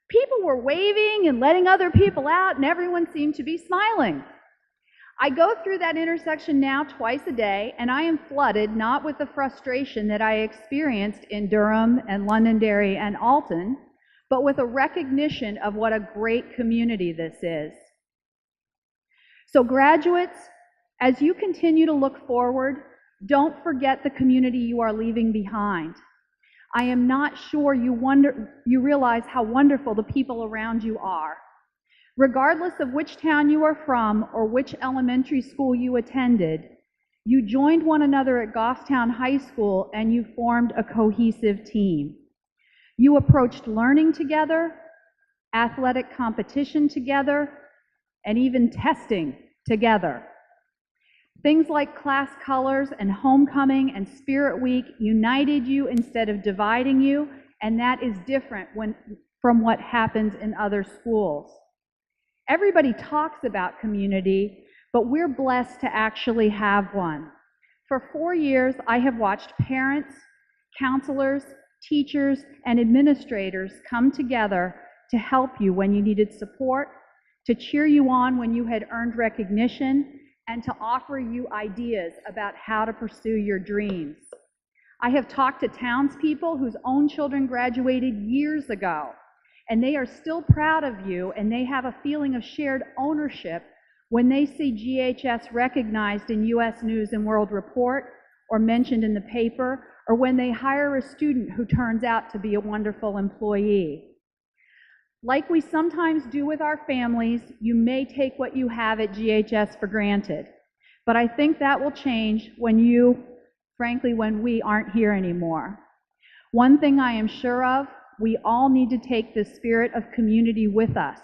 People were waving and letting other people out, and everyone seemed to be smiling. I go through that intersection now twice a day, and I am flooded not with the frustration that I experienced in Durham and Londonderry and Alton, but with a recognition of what a great community this is. So graduates, as you continue to look forward, don't forget the community you are leaving behind. I am not sure you realize how wonderful the people around you are. Regardless of which town you are from or which elementary school you attended, you joined one another at Goffstown High School and you formed a cohesive team. You approached learning together, athletic competition together, and even testing together. Things like class colors and homecoming and Spirit Week united you instead of dividing you, and that is different from what happens in other schools. Everybody talks about community, but we're blessed to actually have one. For 4 years, I have watched parents, counselors, teachers, and administrators come together to help you when you needed support, to cheer you on when you had earned recognition, and to offer you ideas about how to pursue your dreams. I have talked to townspeople whose own children graduated years ago, and they are still proud of you, and they have a feeling of shared ownership when they see GHS recognized in U.S. News and World Report or mentioned in the paper, or when they hire a student who turns out to be a wonderful employee. Like we sometimes do with our families, you may take what you have at GHS for granted, but I think that will change when we aren't here anymore. One thing I am sure of, we all need to take the spirit of community with us,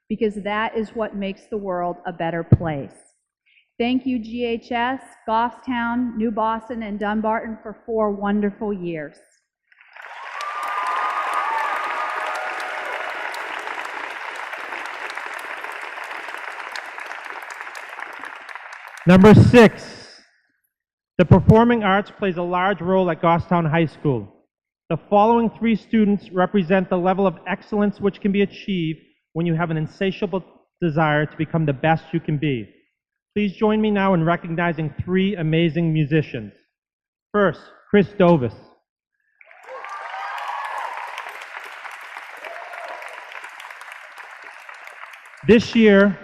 because that is what makes the world a better place. Thank you, GHS, Goffstown, New Boston, and Dunbarton for 4 wonderful years. Number 6, the performing arts plays a large role at Goffstown High School. The following 3 students represent the level of excellence which can be achieved when you have an insatiable desire to become the best you can be. Please join me now in recognizing 3 amazing musicians. First, Chris Dovis. This year,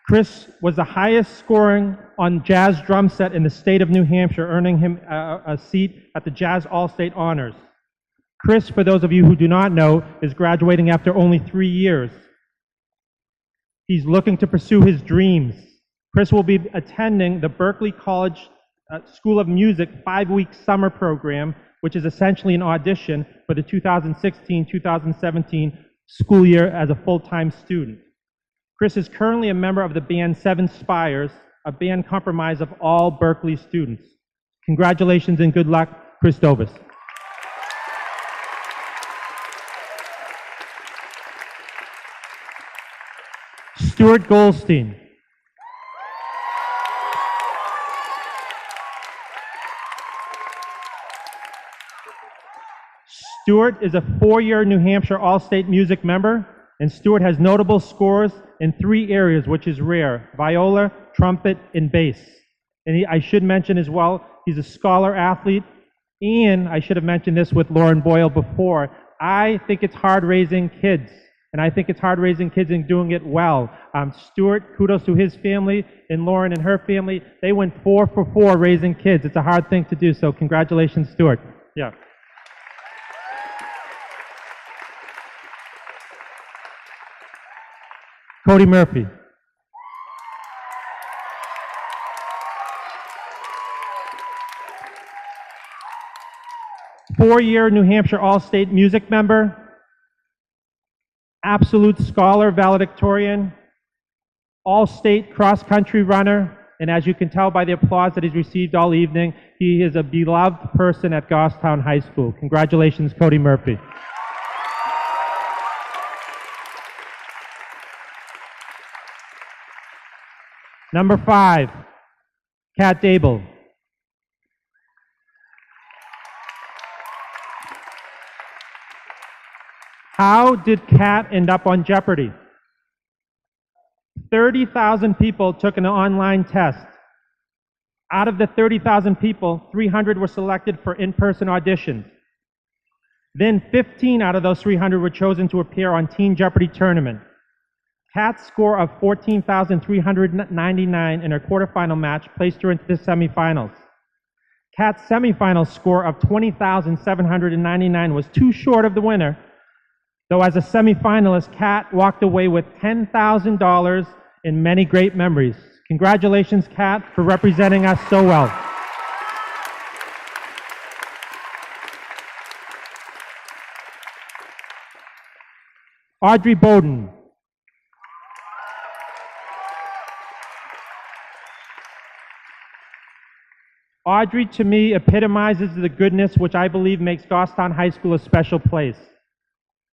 Chris was the highest scoring on jazz drum set in the state of New Hampshire, earning him a seat at the Jazz All-State Honors. Chris, for those of you who do not know, is graduating after only 3 years. He's looking to pursue his dreams. Chris will be attending the Berklee College School of Music 5-week summer program, which is essentially an audition for the 2016-2017 school year as a full-time student. Chris is currently a member of the band Seven Spires, a band comprised of all Berklee students. Congratulations and good luck, Chris Dovis. Stuart Goldstein. Stuart is a 4-year New Hampshire All-State Music member, and Stuart has notable scores in 3 areas, which is rare: viola, trumpet, and bass. And I should mention as well, he's a scholar athlete, and I should have mentioned this with Lauren Boyle before, I think it's hard raising kids, and I think it's hard raising kids and doing it well. Stuart, kudos to his family, and Lauren and her family, they went 4 for 4 raising kids. It's a hard thing to do, so congratulations, Stuart. Yeah. Cody Murphy. Four-year New Hampshire All-State Music member, absolute scholar valedictorian, all-state cross-country runner, And as you can tell by the applause that he's received all evening, he is a beloved person at Goffstown High School. Congratulations, Cody Murphy. Number 5, Kat Dable. How did Kat end up on Jeopardy? 30,000 people took an online test. Out of the 30,000 people, 300 were selected for in-person auditions. Then 15 out of those 300 were chosen to appear on Teen Jeopardy tournament. Kat's score of 14,399 in her quarterfinal match placed her into the semifinals. Kat's semifinal score of 20,799 was too short of the winner, though as a semifinalist, Kat walked away with $10,000 and many great memories. Congratulations, Kat, for representing us so well. Audrey Bowden. Audrey, to me, epitomizes the goodness which I believe makes Goffstown High School a special place.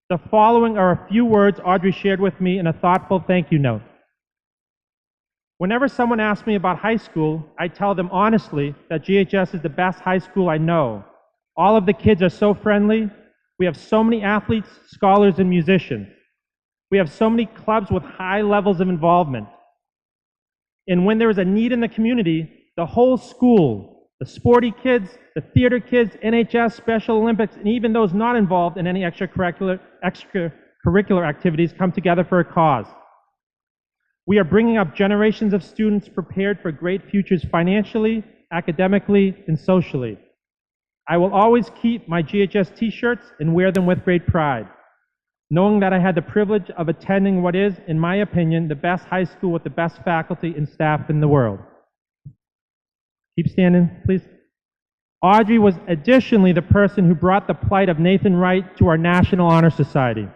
The following are a few words Audrey shared with me in a thoughtful thank you note. Whenever someone asks me about high school, I tell them honestly that GHS is the best high school I know. All of the kids are so friendly. We have so many athletes, scholars, and musicians. We have so many clubs with high levels of involvement. And when there is a need in the community, the whole school, the sporty kids, the theater kids, NHS, Special Olympics, and even those not involved in any extracurricular activities come together for a cause. We are bringing up generations of students prepared for great futures financially, academically, and socially. I will always keep my GHS t-shirts and wear them with great pride, knowing that I had the privilege of attending what is, in my opinion, the best high school with the best faculty and staff in the world. Keep standing, please. Audrey was additionally the person who brought the plight of Nathan Wright to our National Honor Society.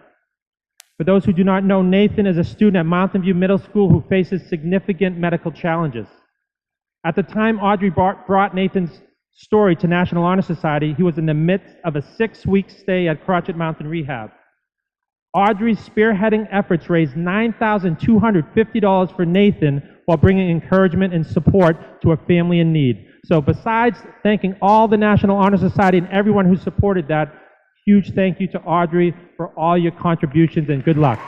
For those who do not know, Nathan is a student at Mountain View Middle School who faces significant medical challenges. At the time Audrey brought Nathan's story to National Honor Society, he was in the midst of a 6-week stay at Crotchet Mountain Rehab. Audrey's spearheading efforts raised $9,250 for Nathan while bringing encouragement and support to a family in need. So besides thanking all the National Honor Society and everyone who supported that, huge thank you to Audrey for all your contributions and good luck.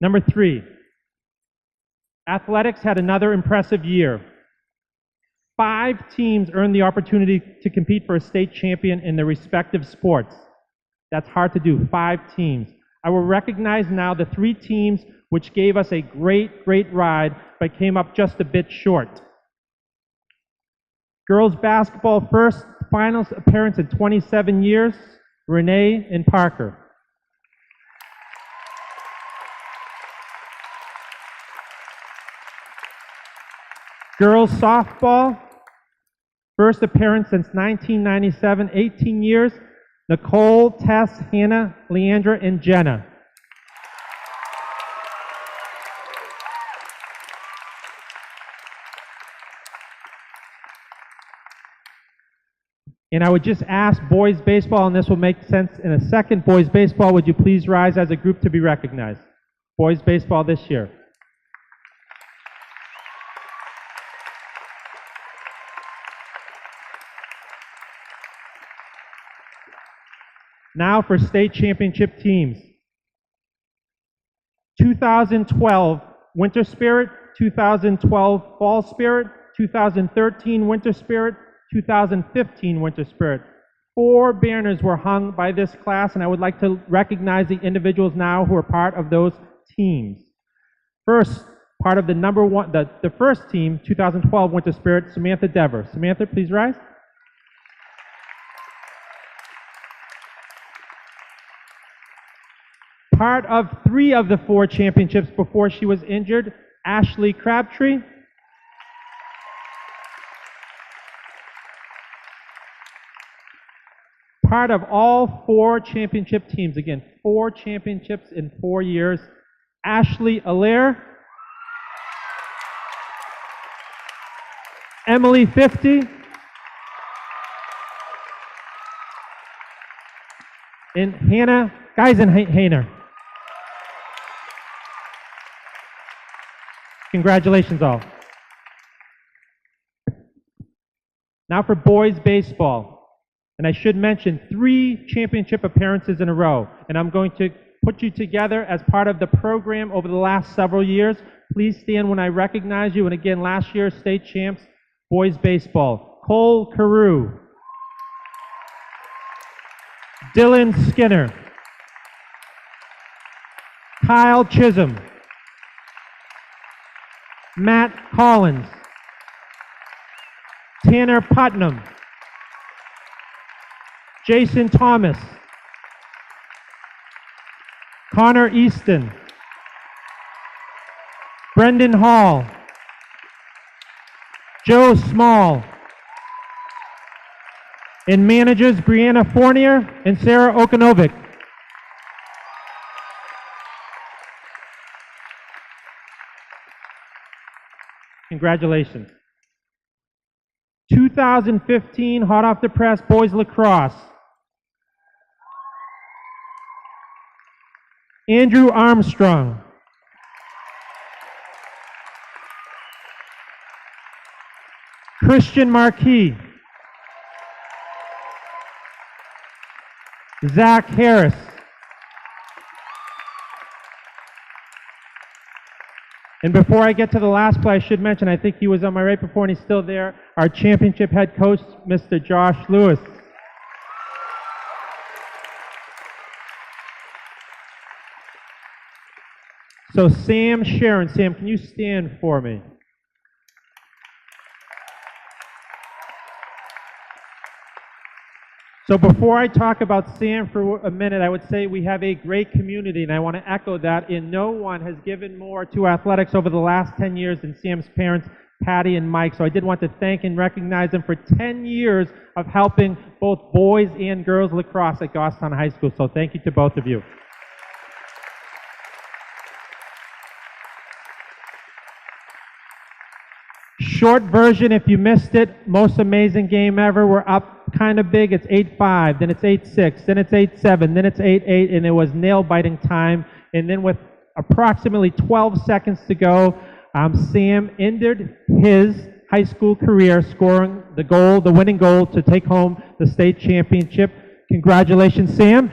Number 3, athletics had another impressive year. 5 teams earned the opportunity to compete for a state champion in their respective sports. That's hard to do, 5 teams. I will recognize now the 3 teams which gave us a great ride, but came up just a bit short. Girls basketball first finals appearance in 27 years, Renee and Parker. Girls softball, first appearance since 1997, 18 years, Nicole, Tess, Hannah, Leandra, and Jenna. And I would just ask boys baseball, and this will make sense in a second, boys baseball, would you please rise as a group to be recognized? Boys baseball this year. Now for state championship teams. 2012 Winter Spirit, 2012 Fall Spirit, 2013 Winter Spirit, 2015 Winter Spirit. 4 banners were hung by this class, and I would like to recognize the individuals now who are part of those teams. First, part of the first team, 2012 Winter Spirit, Samantha Dever. Samantha, please rise. Part of 3 of the 4 championships before she was injured, Ashley Crabtree. part of all 4 championship teams. Again, 4 championships in 4 years. Ashley Allaire, Emily 50, and Hannah Geisenhainer. Congratulations all. Now for boys baseball. And I should mention 3 championship appearances in a row. And I'm going to put you together as part of the program over the last several years. Please stand when I recognize you. And again, last year's state champs, boys baseball. Cole Carew, Dylan Skinner, Kyle Chisholm, Matt Collins, Tanner Putnam, Jason Thomas, Connor Easton, Brendan Hall, Joe Small, and managers Brianna Fournier and Sarah Okanovic. Congratulations. 2015 hot off the press boys lacrosse. Andrew Armstrong, Christian Marquis, Zach Harris, and before I get to the last play, I should mention, I think he was on my right before and he's still there, our championship head coach, Mr. Josh Lewis. So Sam Sharon, Sam, can you stand for me? So before I talk about Sam for a minute, I would say we have a great community, and I want to echo that. And no one has given more to athletics over the last 10 years than Sam's parents, Patty and Mike. So I did want to thank and recognize them for 10 years of helping both boys and girls lacrosse at Goffstown High School. So thank you to both of you. Short version, if you missed it, most amazing game ever. We're up kind of big. It's 8-5, then it's 8-6, then it's 8-7, then it's 8-8, and it was nail-biting time. And then with approximately 12 seconds to go, Sam ended his high school career scoring the goal, the winning goal to take home the state championship. Congratulations, Sam.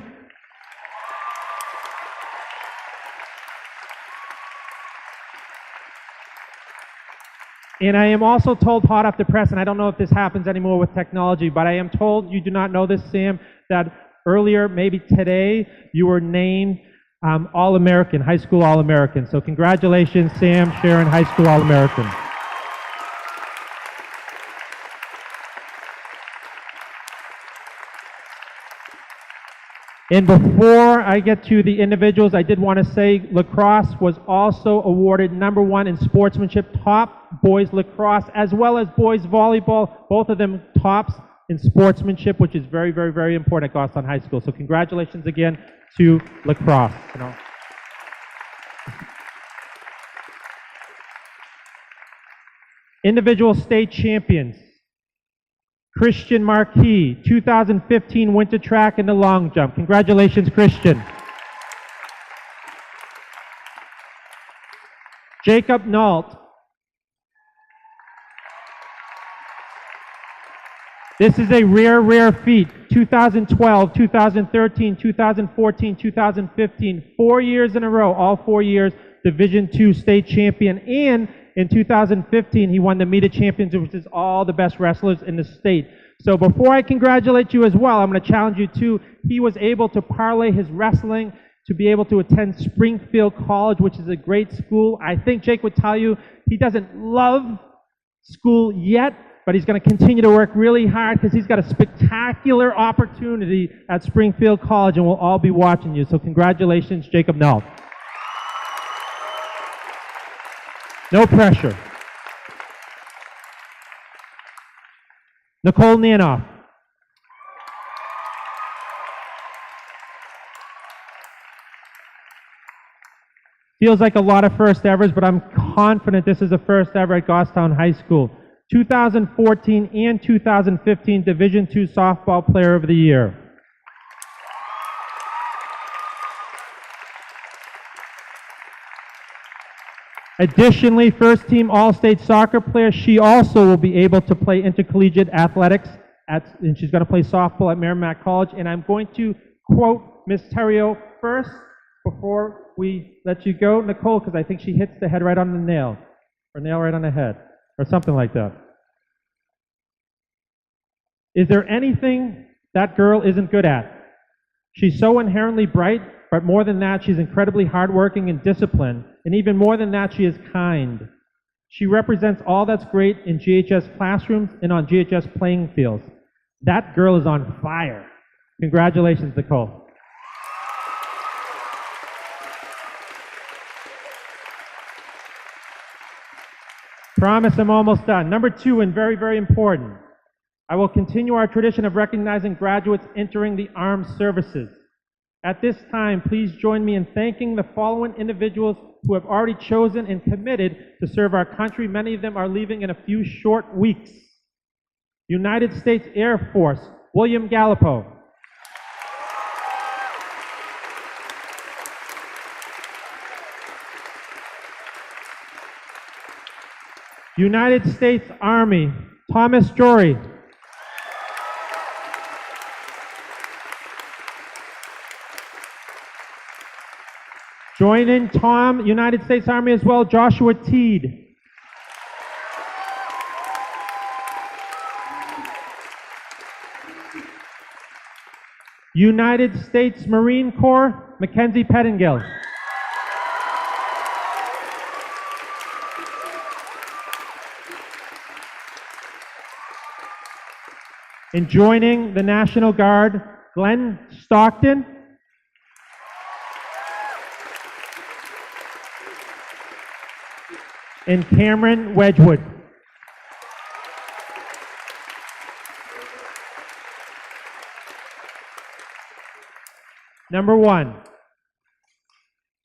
And I am also told, hot off the press, and I don't know if this happens anymore with technology, but I am told, you do not know this, Sam, that earlier, maybe today, you were named All-American, high school All-American. So congratulations, Sam, Sharon, high school All-American. And before I get to the individuals, I did want to say lacrosse was also awarded #1 in sportsmanship, top boys lacrosse, as well as boys volleyball, both of them tops in sportsmanship, which is very, very, very important at Goffstown High School. So congratulations again to lacrosse. Individual state champions. Christian Marquis, 2015 winter track and the long jump. Congratulations, Christian. Jacob Nault. This is a rare, rare feat. 2012, 2013, 2014, 2015, 4 years in a row, all 4 years, Division II state champion, and in 2015, he won the Meet of Champions, which is all the best wrestlers in the state. So before I congratulate you as well, I'm going to challenge you too. He was able to parlay his wrestling to be able to attend Springfield College, which is a great school. I think Jake would tell you he doesn't love school yet, but he's going to continue to work really hard because he's got a spectacular opportunity at Springfield College, and we'll all be watching you. So congratulations, Jacob Null. No pressure. Nicole Nanoff. Feels like a lot of first evers, but I'm confident this is a first ever at Goffstown High School. 2014 and 2015 Division II Softball Player of the Year. Additionally, first team All-State soccer player, she also will be able to play intercollegiate athletics, and she's going to play softball at Merrimack College. And I'm going to quote Ms. Terrio first before we let you go, Nicole, because I think she hits the head right on the nail, or nail right on the head, or something like that. Is there anything that girl isn't good at? She's so inherently bright, but more than that, she's incredibly hardworking and disciplined, and even more than that, she is kind. She represents all that's great in GHS classrooms and on GHS playing fields. That girl is on fire. Congratulations, Nicole. Promise I'm almost done. Number 2, and very, very important, I will continue our tradition of recognizing graduates entering the armed services. At this time, please join me in thanking the following individuals who have already chosen and committed to serve our country. Many of them are leaving in a few short weeks. United States Air Force, William Gallipo. United States Army, Thomas Jory. Joining Tom, United States Army as well, Joshua Teed. United States Marine Corps, Mackenzie Pettingill. And joining the National Guard, Glenn Stockton. And Cameron Wedgwood. Number 1,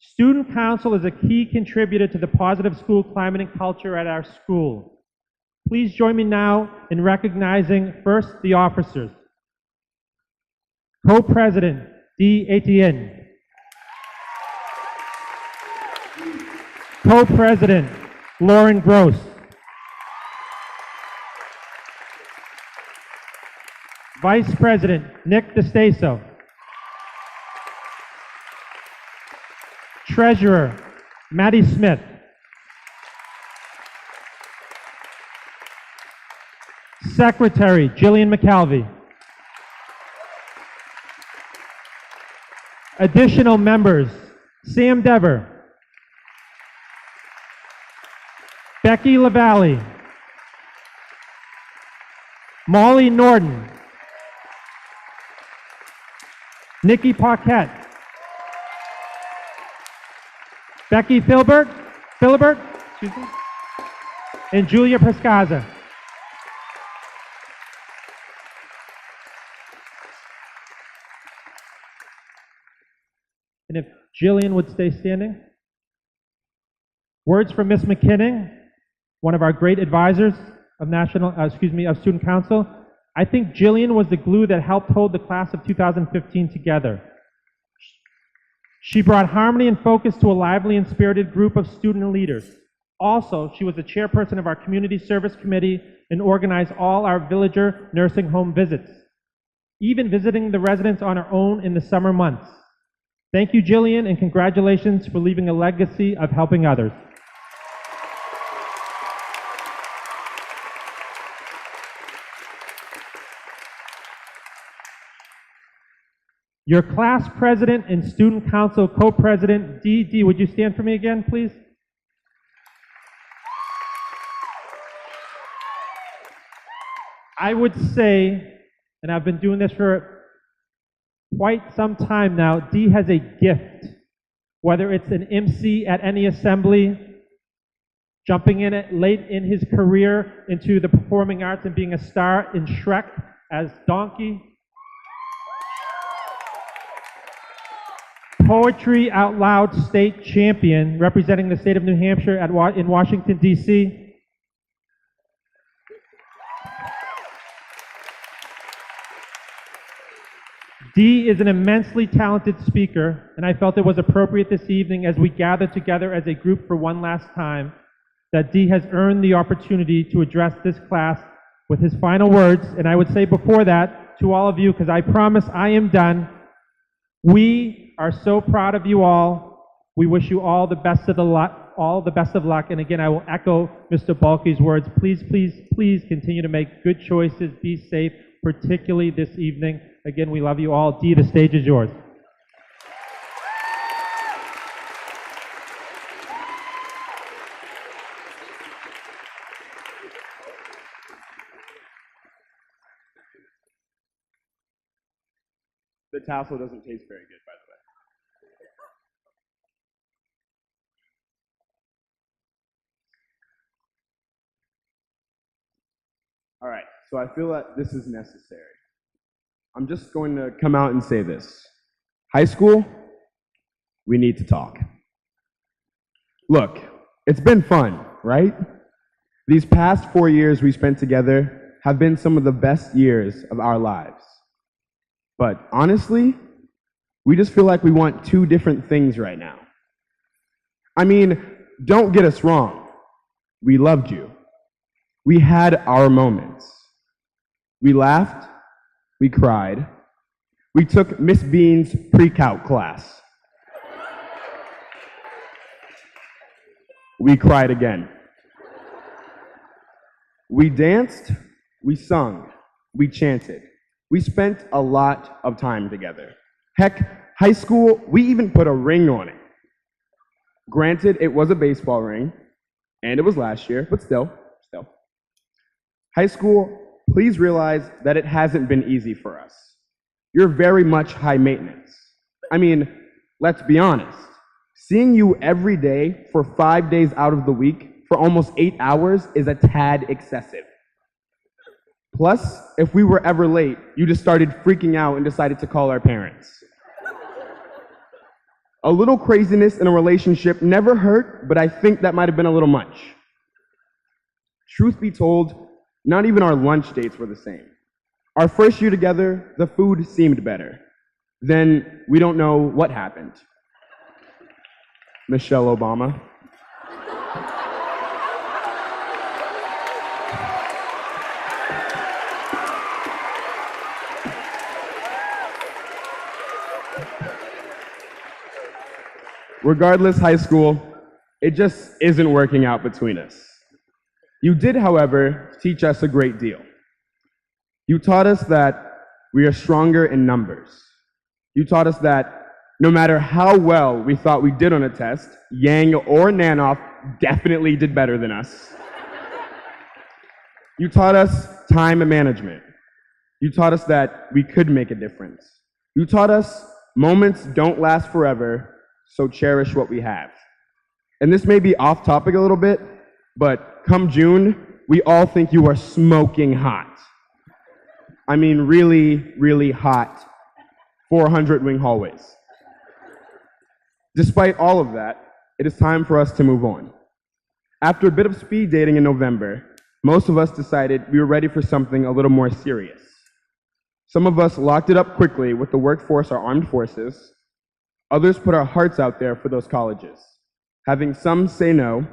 student council is a key contributor to the positive school climate and culture at our school. Please join me now in recognizing first the officers. Co-President D. Etienne. Co-President Lauren Gross. Vice President Nick DeStaso. Treasurer Maddie Smith. Secretary Jillian McCalvey. Additional members Sam Dever. Becky LaValle. Molly Norton. Nikki Paquette. Becky Philibert, excuse me, and Julia Pescaza. And if Jillian would stay standing. Words from Miss McKinnon, one of our great advisors of of Student Council. I think Jillian was the glue that helped hold the class of 2015 together. She brought harmony and focus to a lively and spirited group of student leaders. Also, she was the chairperson of our community service committee and organized all our villager nursing home visits, even visiting the residents on her own in the summer months. Thank you, Jillian, and congratulations for leaving a legacy of helping others. Your class president and student council co-president, Dee, would you stand for me again, please? I would say, and I've been doing this for quite some time now, Dee has a gift. Whether it's an MC at any assembly, jumping in it late in his career into the performing arts and being a star in Shrek as Donkey, Poetry Out Loud State Champion, representing the state of New Hampshire in Washington, D.C. Dee is an immensely talented speaker, and I felt it was appropriate this evening as we gather together as a group for one last time that Dee has earned the opportunity to address this class with his final words. And I would say before that to all of you, because I promise I am done, we are so proud of you all. We wish you all the best of luck. And again, I will echo Mr. Balke's words. Please, please, please continue to make good choices. Be safe, particularly this evening. Again, we love you all. Dee, the stage is yours. The tassel doesn't taste very good, by the way. All right, so I feel that this is necessary. I'm just going to come out and say this. High school, we need to talk. Look, it's been fun, right? These past 4 years we spent together have been some of the best years of our lives. But honestly, we just feel like we want two different things right now. I mean, don't get us wrong. We loved you. We had our moments. We laughed. We cried. We took Miss Bean's pre-calc class. We cried again. We danced. We sung. We chanted. We spent a lot of time together. Heck, high school, we even put a ring on it. Granted, it was a baseball ring, and it was last year, but still. High school, please realize that it hasn't been easy for us. You're very much high maintenance. I mean, let's be honest. Seeing you every day for 5 days out of the week for almost 8 hours is a tad excessive. Plus, if we were ever late, you just started freaking out and decided to call our parents. A little craziness in a relationship never hurt, but I think that might have been a little much. Truth be told, not even our lunch dates were the same. Our first year together, the food seemed better. Then we don't know what happened. Michelle Obama. Regardless, high school, it just isn't working out between us. You did, however, teach us a great deal. You taught us that we are stronger in numbers. You taught us that no matter how well we thought we did on a test, Yang or Nanoff definitely did better than us. You taught us time management. You taught us that we could make a difference. You taught us moments don't last forever, so cherish what we have. And this may be off topic a little bit, but come June, we all think you are smoking hot. I mean, really, really hot 400-wing hallways. Despite all of that, it is time for us to move on. After a bit of speed dating in November, most of us decided we were ready for something a little more serious. Some of us locked it up quickly with the workforce or armed forces. Others put our hearts out there for those colleges, having some say no,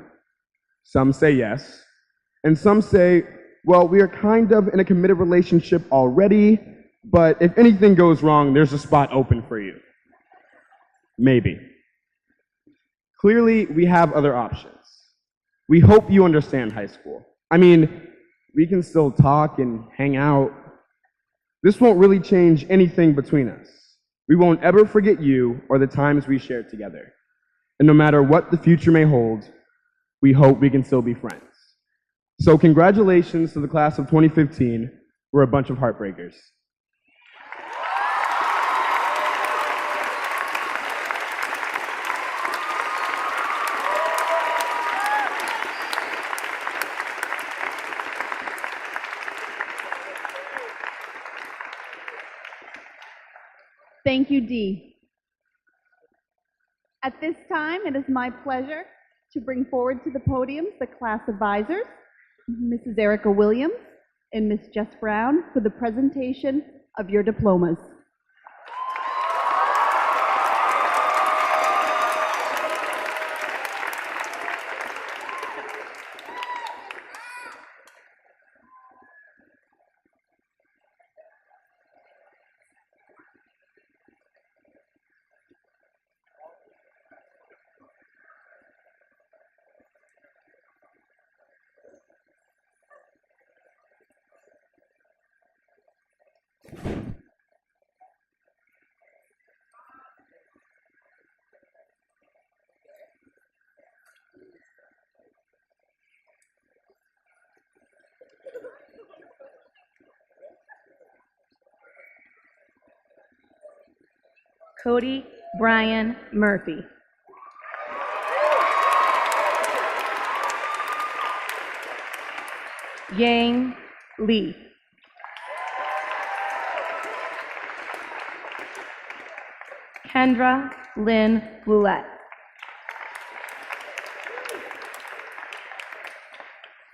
some say yes, and some say, well, we are kind of in a committed relationship already, but if anything goes wrong, there's a spot open for you. Maybe. Clearly, we have other options. We hope you understand high school. I mean, we can still talk and hang out. This won't really change anything between us. We won't ever forget you or the times we shared together. And no matter what the future may hold, we hope we can still be friends. So congratulations to the class of 2015. We're a bunch of heartbreakers. Thank you, Dee. At this time, it is my pleasure to bring forward to the podium the class advisors, Mrs. Erica Williams and Miss Jess Brown, for the presentation of your diplomas. Cody Brian Murphy. Yang Lee. Kendra Lynn Boulette.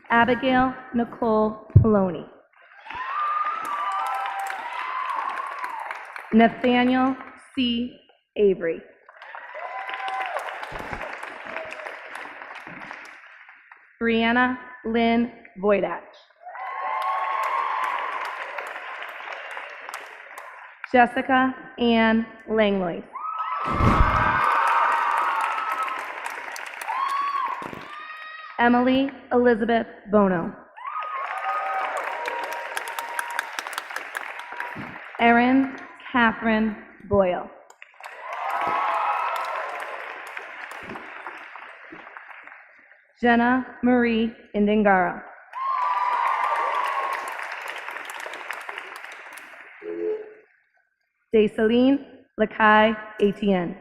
Abigail Nicole Poloni. Nathaniel C. Avery. Brianna Lynn Voidach. Jessica Ann Langlois. Emily Elizabeth Bono. Erin Catherine Boyle. Jenna Marie Indingara. Desaline Lakai Etienne.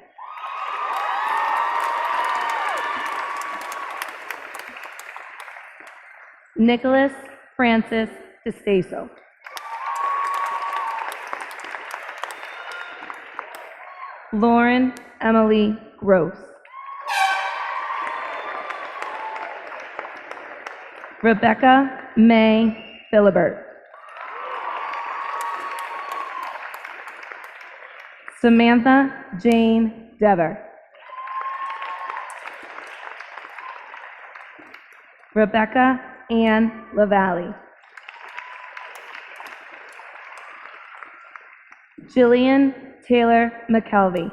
Nicholas Francis DeStaso. Lauren Emily Gross. Rebecca May Philibert. Samantha Jane Dever. Rebecca Ann LaValle. Jillian Taylor McKelvey.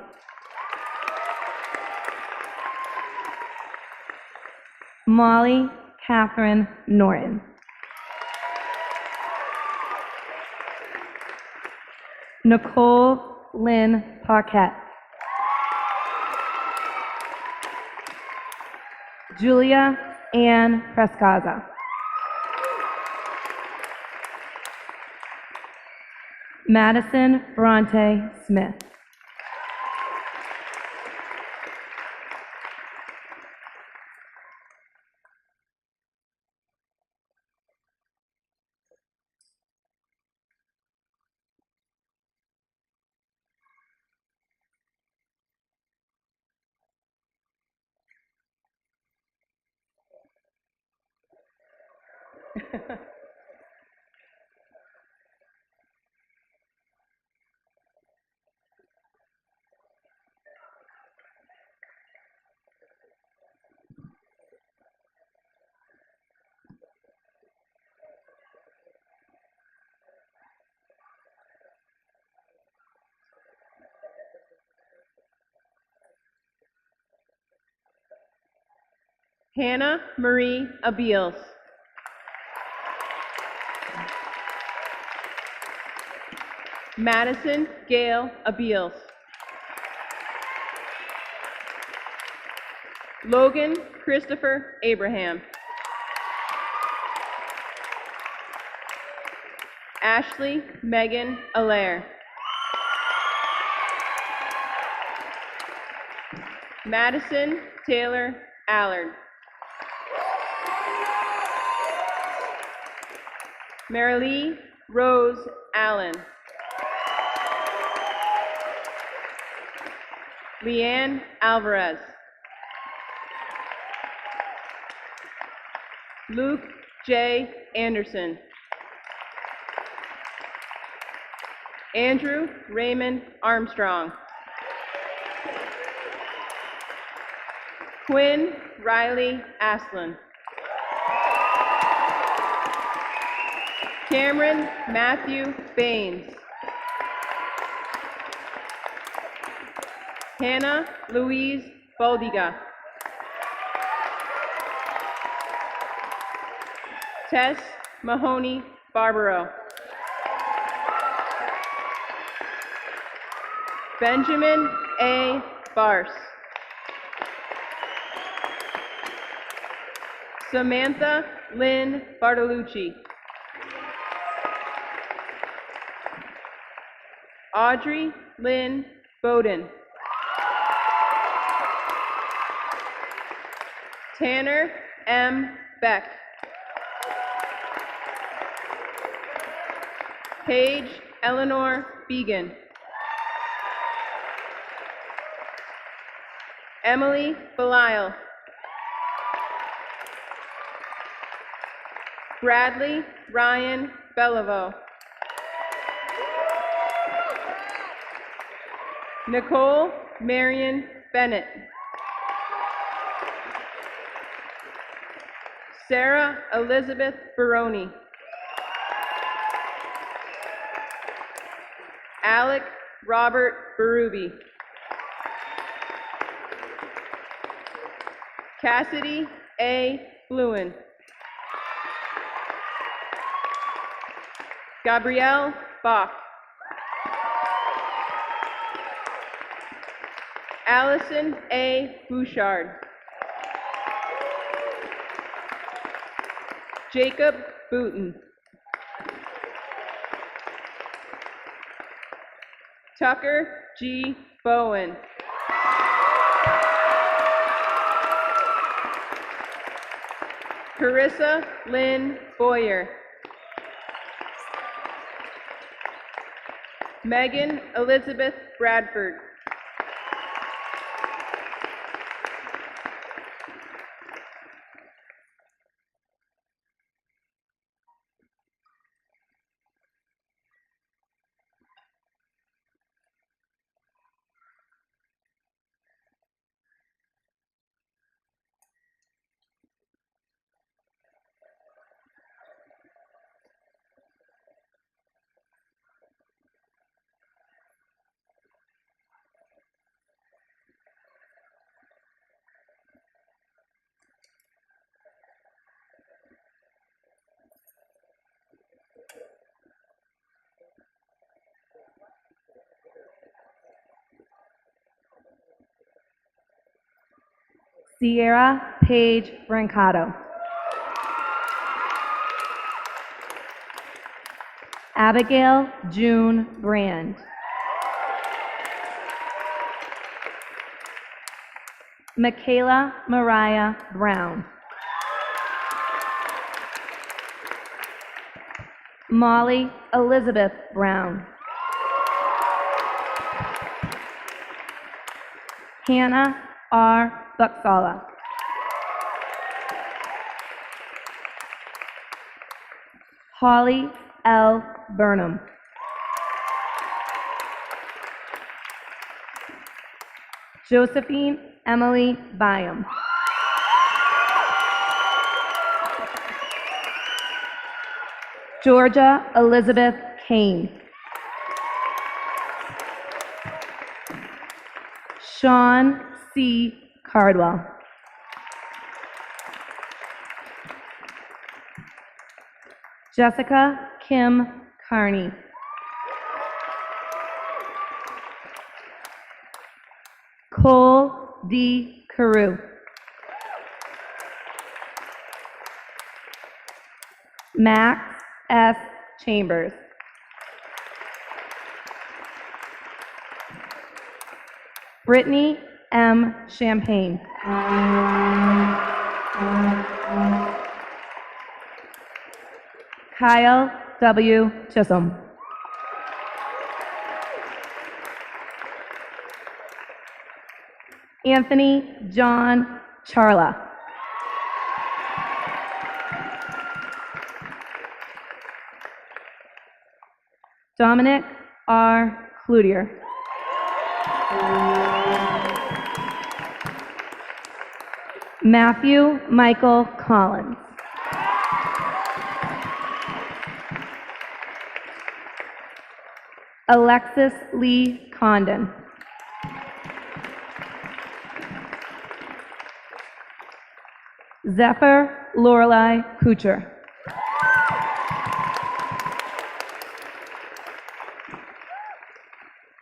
Molly Catherine Norton. Nicole Lynn Paquette. Julia Ann Prescaza. Madison Bronte Smith. Hannah Marie Abiels. Madison Gail Abiels. Logan Christopher Abraham. Ashley Megan Allaire. Madison Taylor Allard. Marilee Rose Allen. Leanne Alvarez. Luke J. Anderson. Andrew Raymond Armstrong. Quinn Riley Aslan. Cameron Matthew Baines. Hannah Louise Baldiga. Tess Mahoney Barbaro. Benjamin A. Barse. Samantha Lynn Bartolucci. Audrey Lynn Bowden. Tanner M. Beck. Paige Eleanor Began. Emily Belisle. Bradley Ryan Beliveau. Nicole Marion Bennett. Sarah Elizabeth Baroni. Alec Robert Berube. Cassidy A. Fluen. Gabrielle Bach. Allison A. Bouchard. Jacob Booten. Tucker G. Bowen. Carissa Lynn Boyer. Megan Elizabeth Bradford. Sierra Paige Brancato. Abigail June Brand. Michaela Mariah Brown. Molly Elizabeth Brown. Hannah R. Buxala. Holly L. Burnham. Josephine Emily Byam. Georgia Elizabeth Kane. Sean C. Cardwell. Jessica Kim Carney. Cole D. Carew. Max S. Chambers. Brittany M. Champagne. Kyle W. Chisholm. Anthony John Charla. Dominic R. Cloutier. Matthew Michael Collins. Alexis Lee Condon. Zephyr Lorelei Kucher.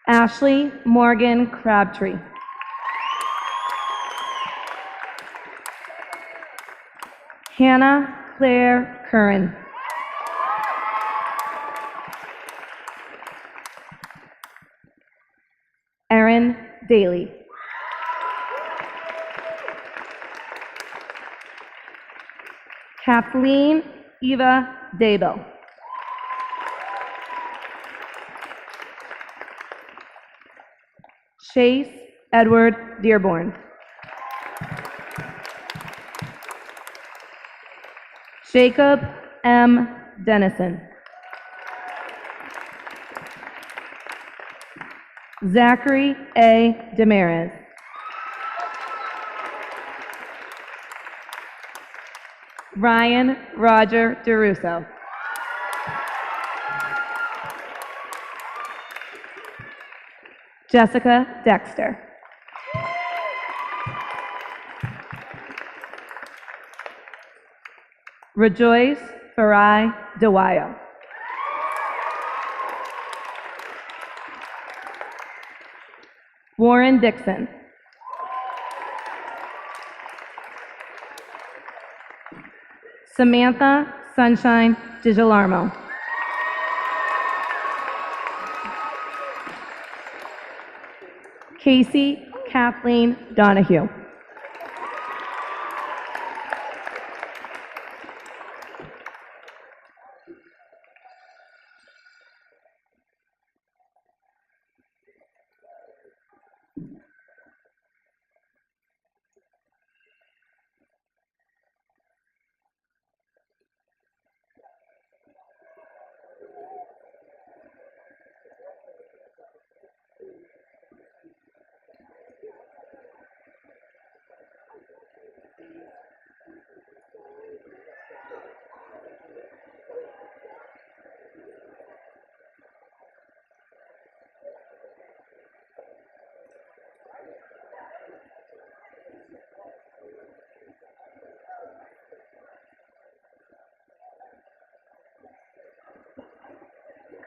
Ashley Morgan Crabtree. Hannah Claire Curran. Erin Daly. Kathleen Eva Dabo. Chase Edward Dearborn. Jacob M. Dennison. Zachary A. Damaris. Ryan Roger DeRusso. Jessica Dexter. Rejoice Farai Dewayo. Warren Dixon. Samantha Sunshine DiGilarmo. Casey Kathleen Donahue.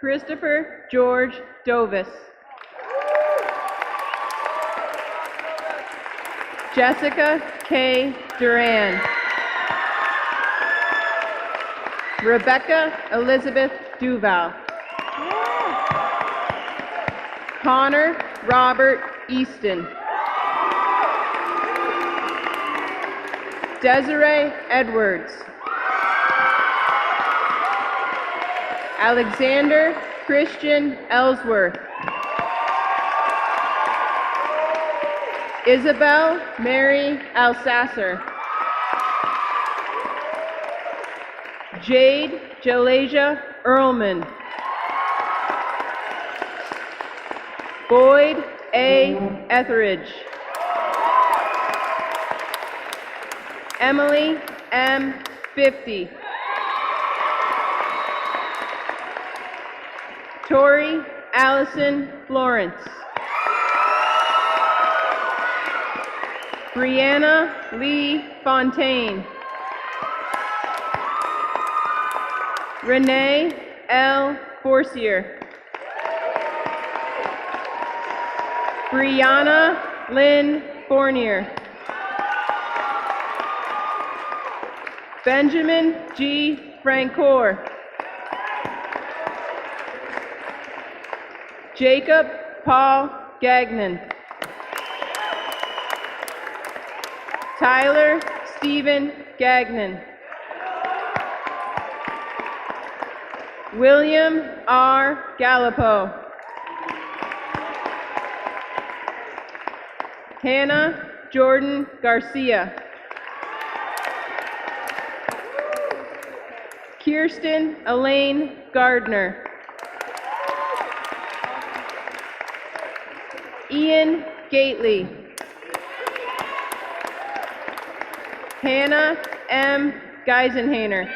Christopher George Dovis. Jessica K. Duran. Rebecca Elizabeth Duval. Connor Robert Easton. Desiree Edwards. Alexander Christian Ellsworth. Isabel Mary Alsasser. Jade Jalasia Earlman. Boyd A. Etheridge. Emily M. 50. Tori Allison Florence. Brianna Lee Fontaine. Renee L. Forcier. Brianna Lynn Fournier. Benjamin G. Francoeur. Jacob Paul Gagnon. Tyler Stephen Gagnon. William R. Gallipo. Hannah Jordan Garcia. Kirsten Elaine Gardner. Ian Gately. Hannah M. Geisenhainer.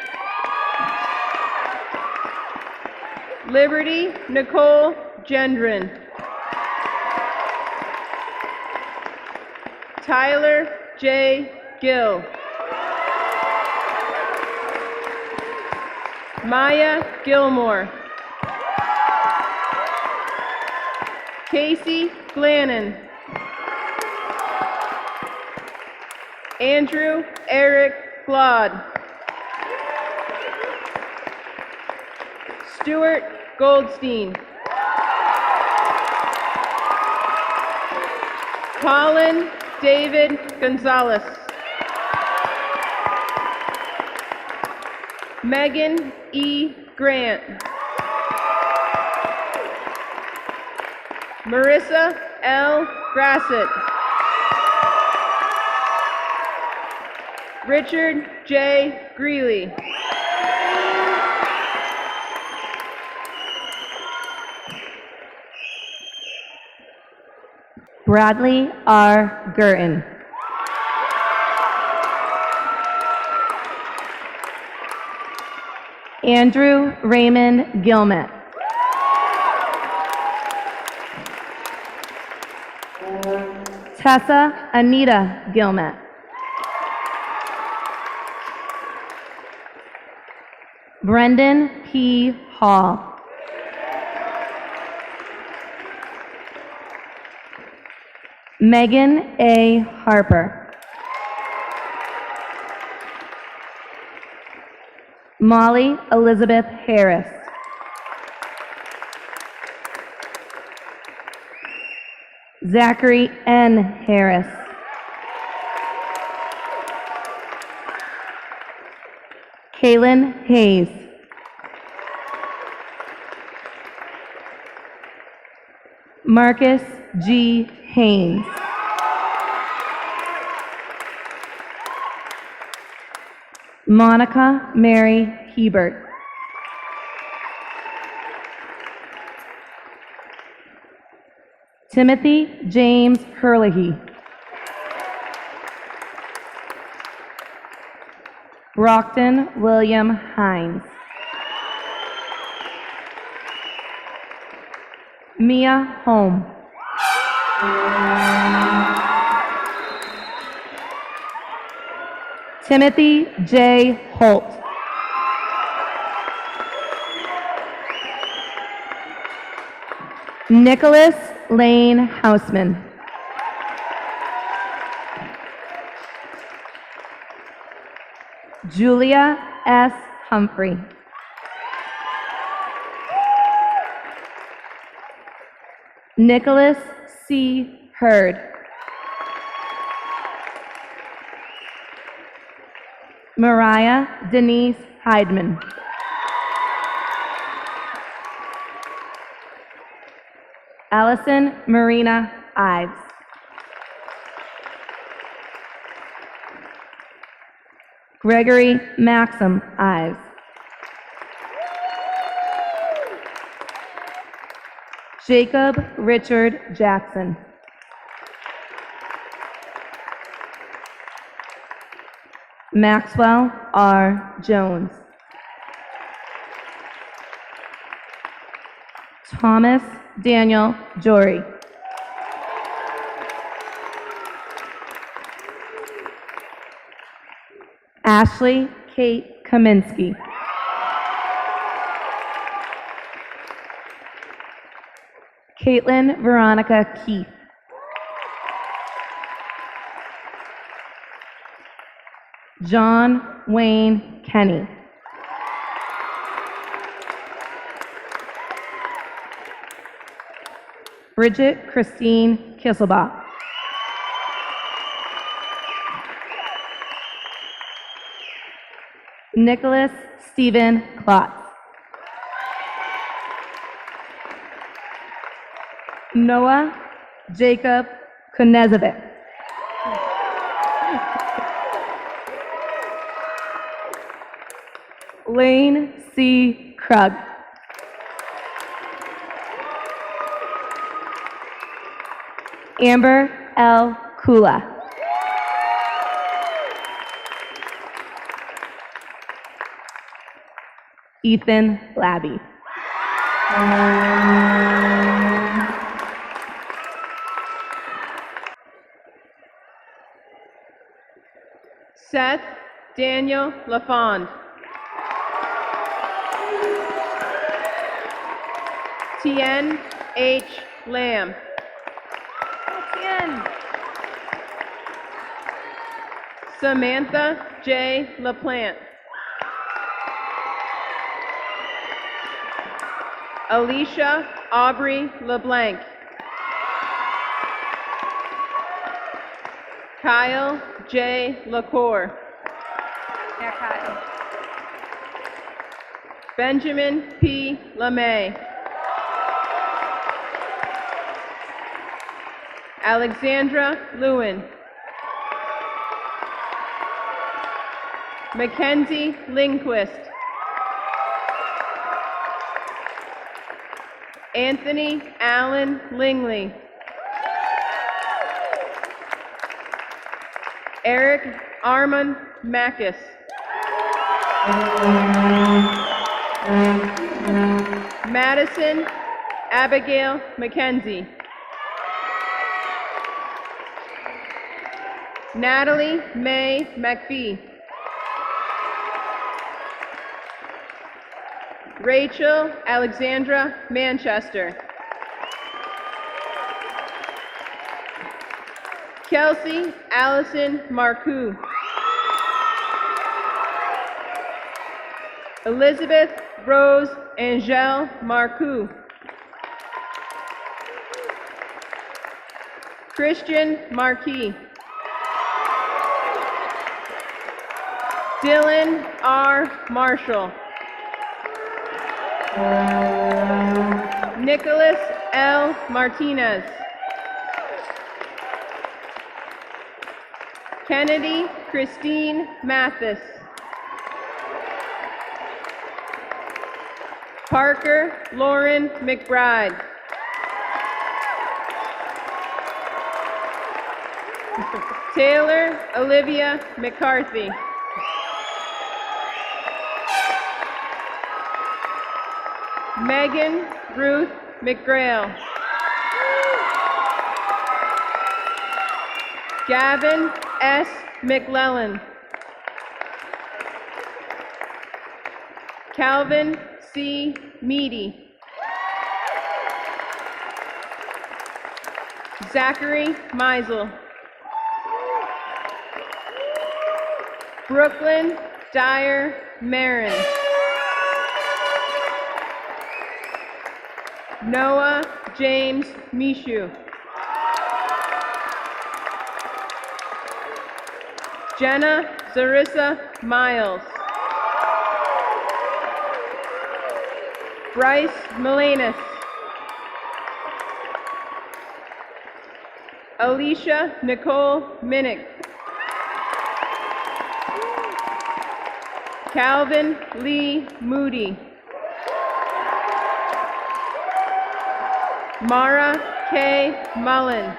Liberty Nicole Gendron. Tyler J. Gill. Maya Gilmore. Casey Glannon. Andrew Eric Glod. Stuart Goldstein. Colin David Gonzalez. Megan E. Grant. Marissa L. Grassett. Richard J. Greeley. Bradley R. Gurton. Andrew Raymond Gilmet. Tessa Anita Gilmet. Brendan P. Hall. Megan A. Harper. Molly Elizabeth Harris. Zachary N. Harris. Kaylin Hayes. Marcus G. Haynes. Monica Mary Hebert. Timothy James Herlihy. Brockton William Hines. Mia Holm. Timothy J. Holt. Nicholas Lane Hausman. Julia S. Humphrey. Nicholas C. Hurd. Mariah Denise Heidman. Allison Marina Ives. Gregory Maxim Ives. Jacob Richard Jackson. Maxwell R. Jones. Thomas Daniel Jory. Ashley Kate Kaminsky. Caitlin Veronica Keith. John Wayne Kenny. Bridget Christine Kisselbach. Nicholas Stephen Klotz. Noah Jacob Konezovic. Lane C. Krug. Amber L. Kula. Ethan Labby. Seth Daniel LaFond. Tien H. Lamb. Tien. Samantha J. LaPlante. Alicia Aubrey LeBlanc. Kyle J. LaCour. Yeah, Kyle. Benjamin P. LeMay. Alexandra Lewin. Mackenzie Lindquist. Anthony Allen Lingley. Eric Armand Mackis. Madison Abigail McKenzie. Natalie May McPhee. Rachel Alexandra Manchester. Kelsey Allison Marcoux. Elizabeth Rose Angel Marcoux. Christian Marquis. Dylan R. Marshall. Nicholas L. Martinez. Kennedy Christine Mathis. Parker Lauren McBride. Taylor Olivia McCarthy. Megan Ruth McGrail. Gavin S. McLellan. Calvin C. Meady. Zachary Meisel. Brooklyn Dyer Marin. Noah James Mishu. Jenna Zarissa Miles. Bryce Melanis. Alicia Nicole Minnick. Calvin Lee Moody. Mara K. Mullen.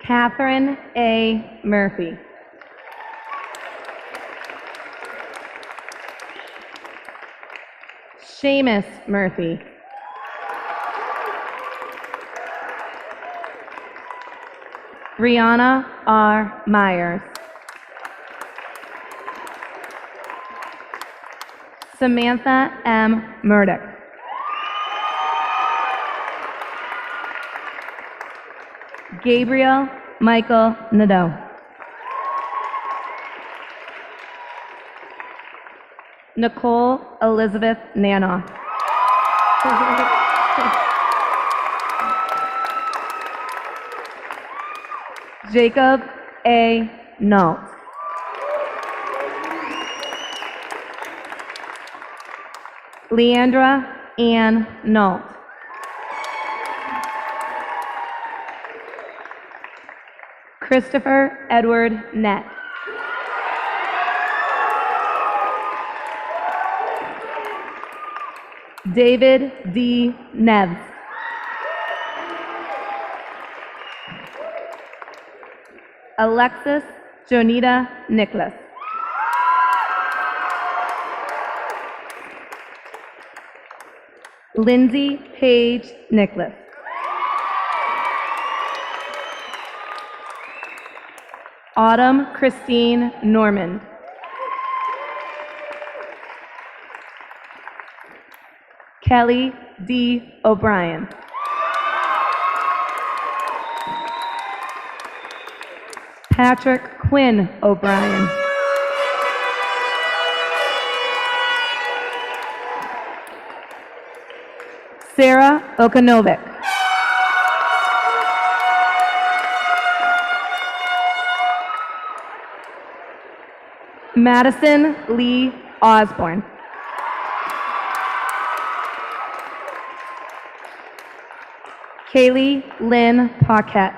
Catherine A. Murphy. Seamus Murphy. Rihanna R. Myers. Samantha M. Murdoch. Gabriel Michael Nadeau. Nicole Elizabeth Nanoff. Jacob A. Nault. Leandra Ann Nault. Christopher Edward Nett. David D. Neves. Alexis Jonita Nicholas. Lindsay Paige Nicholas. Autumn Christine Normand. Kelly D. O'Brien. Patrick Quinn O'Brien. Sarah Okanovic. Madison Lee Osborne. Kaylee Lynn Paquette.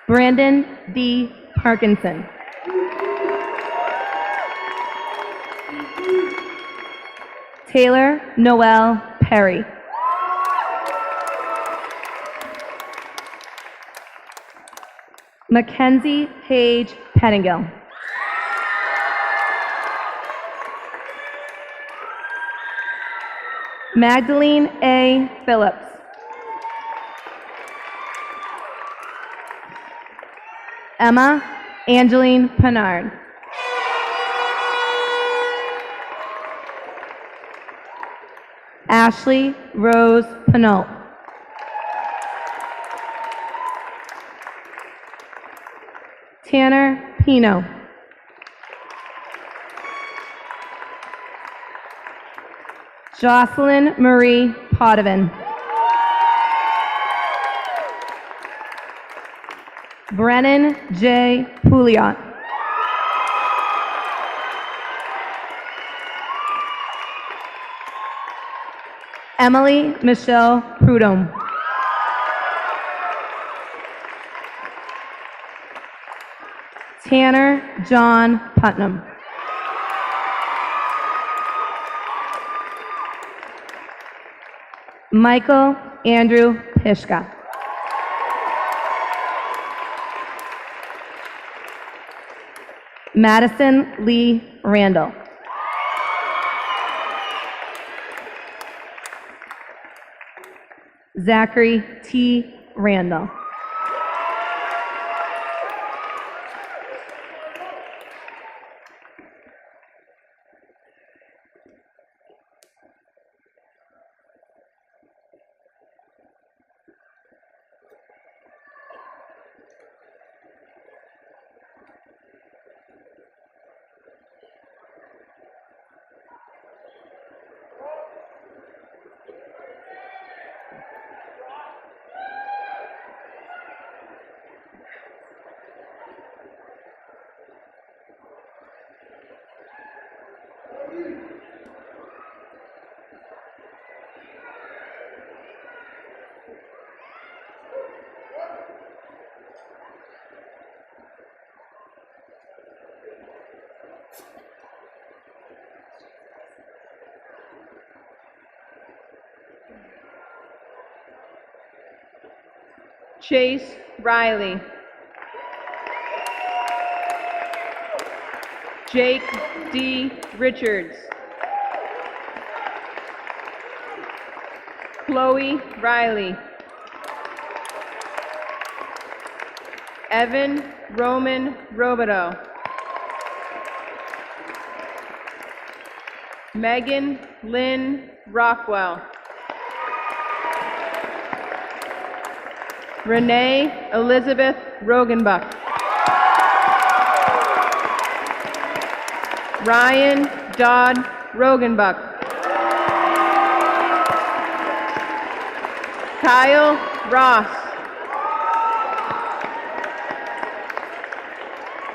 Brandon D. Parkinson. Taylor Noel Perry. Mackenzie Paige Pettingill. Magdalene A. Phillips. Emma Angeline Pennard. Ashley Rose Pinot. Tanner Pino. Jocelyn Marie Potvin. Brennan J. Pouliot. Emily Michelle Prudhomme. Tanner John Putnam. Michael Andrew Pishka. Madison Lee Randall. Zachary T. Randall. Chase Riley. Jake D. Richards. Chloe Riley. Evan Roman Robideau. Megan Lynn Rockwell. Renee Elizabeth Rogenbuck. Ryan Dodd Rogenbuck. Kyle Ross.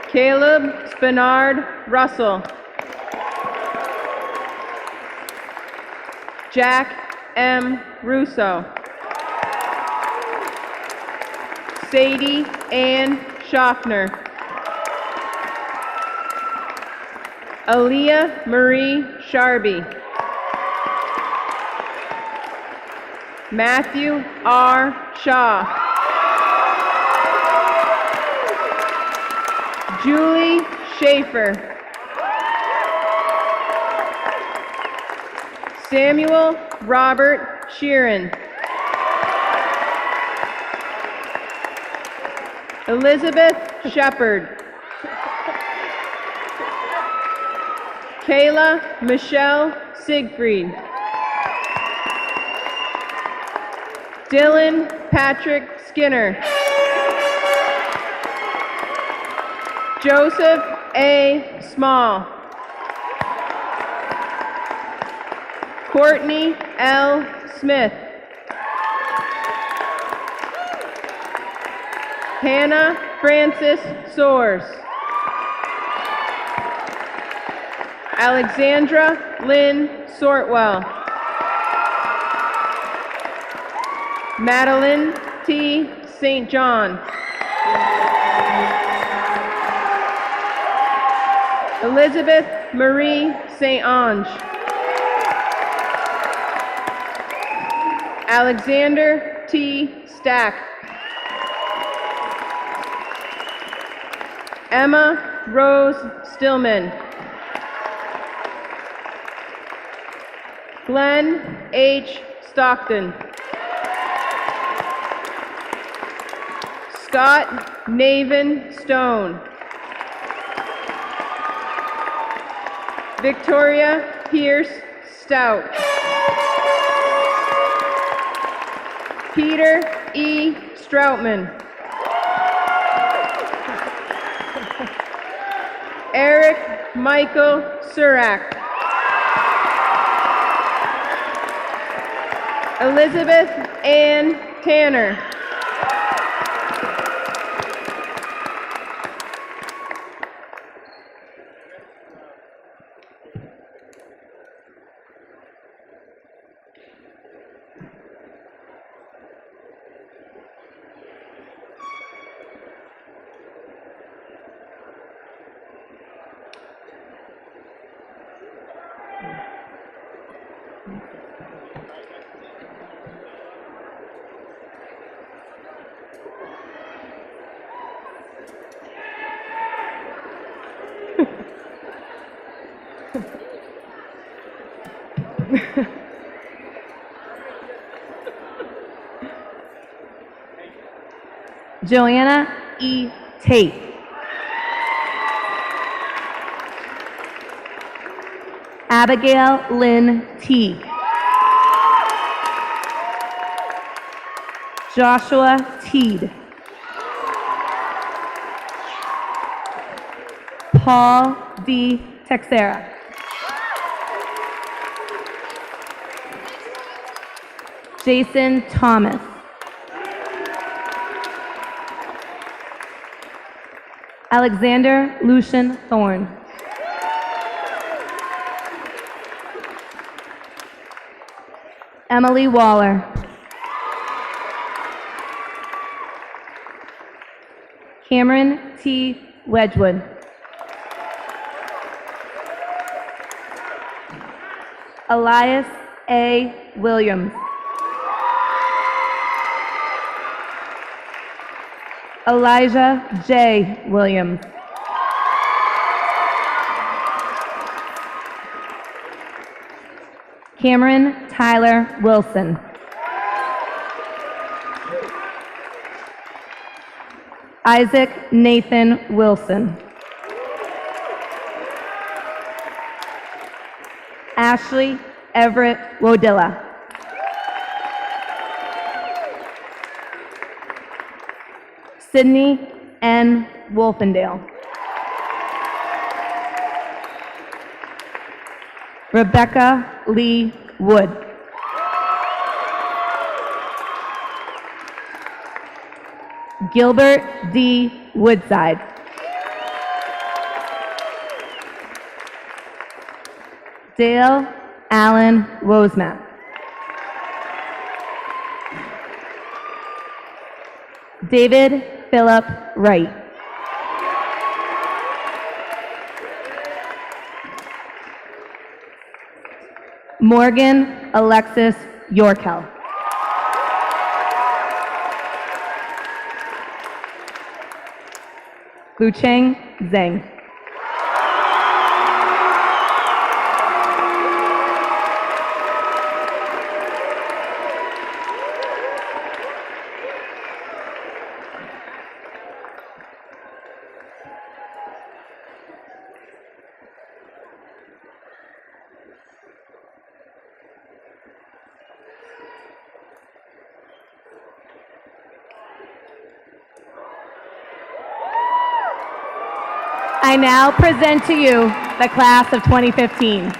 Caleb Spinard Russell. Jack M. Russo. Sadie Ann Schaffner. Aaliyah Marie Sharby. Matthew R. Shaw. Julie Schaefer. Samuel Robert Sheeran. Elizabeth Shepard. Kayla Michelle Siegfried. Dylan Patrick Skinner. Joseph A. Small. Courtney L. Smith. Hannah Francis Soares. Alexandra Lynn Sortwell. Madeline T. St. John. Elizabeth Marie St. Ange. Alexander T. Stack. Emma Rose Stillman. Glenn H. Stockton. Scott Navin Stone. Victoria Pierce Stout. Peter E. Stroutman. Eric Michael Surak. Elizabeth Ann Tanner. Joanna E. Tate. Abigail Lynn Teague. Joshua Teed. Paul D. Texera. Jason Thomas. Alexander Lucian Thorne. Emily Waller. Cameron T. Wedgwood. Elias A. Williams. Elijah J. Williams. Cameron Tyler Wilson. Isaac Nathan Wilson. Ashley Everett Wodilla. Sydney N. Wolfendale. Rebecca Lee Wood. Gilbert D. Woodside. Dale Allen Wosemap. David Philip Wright. Morgan Alexis Yorkel. Lucheng Zhang. I now present to you the class of 2015.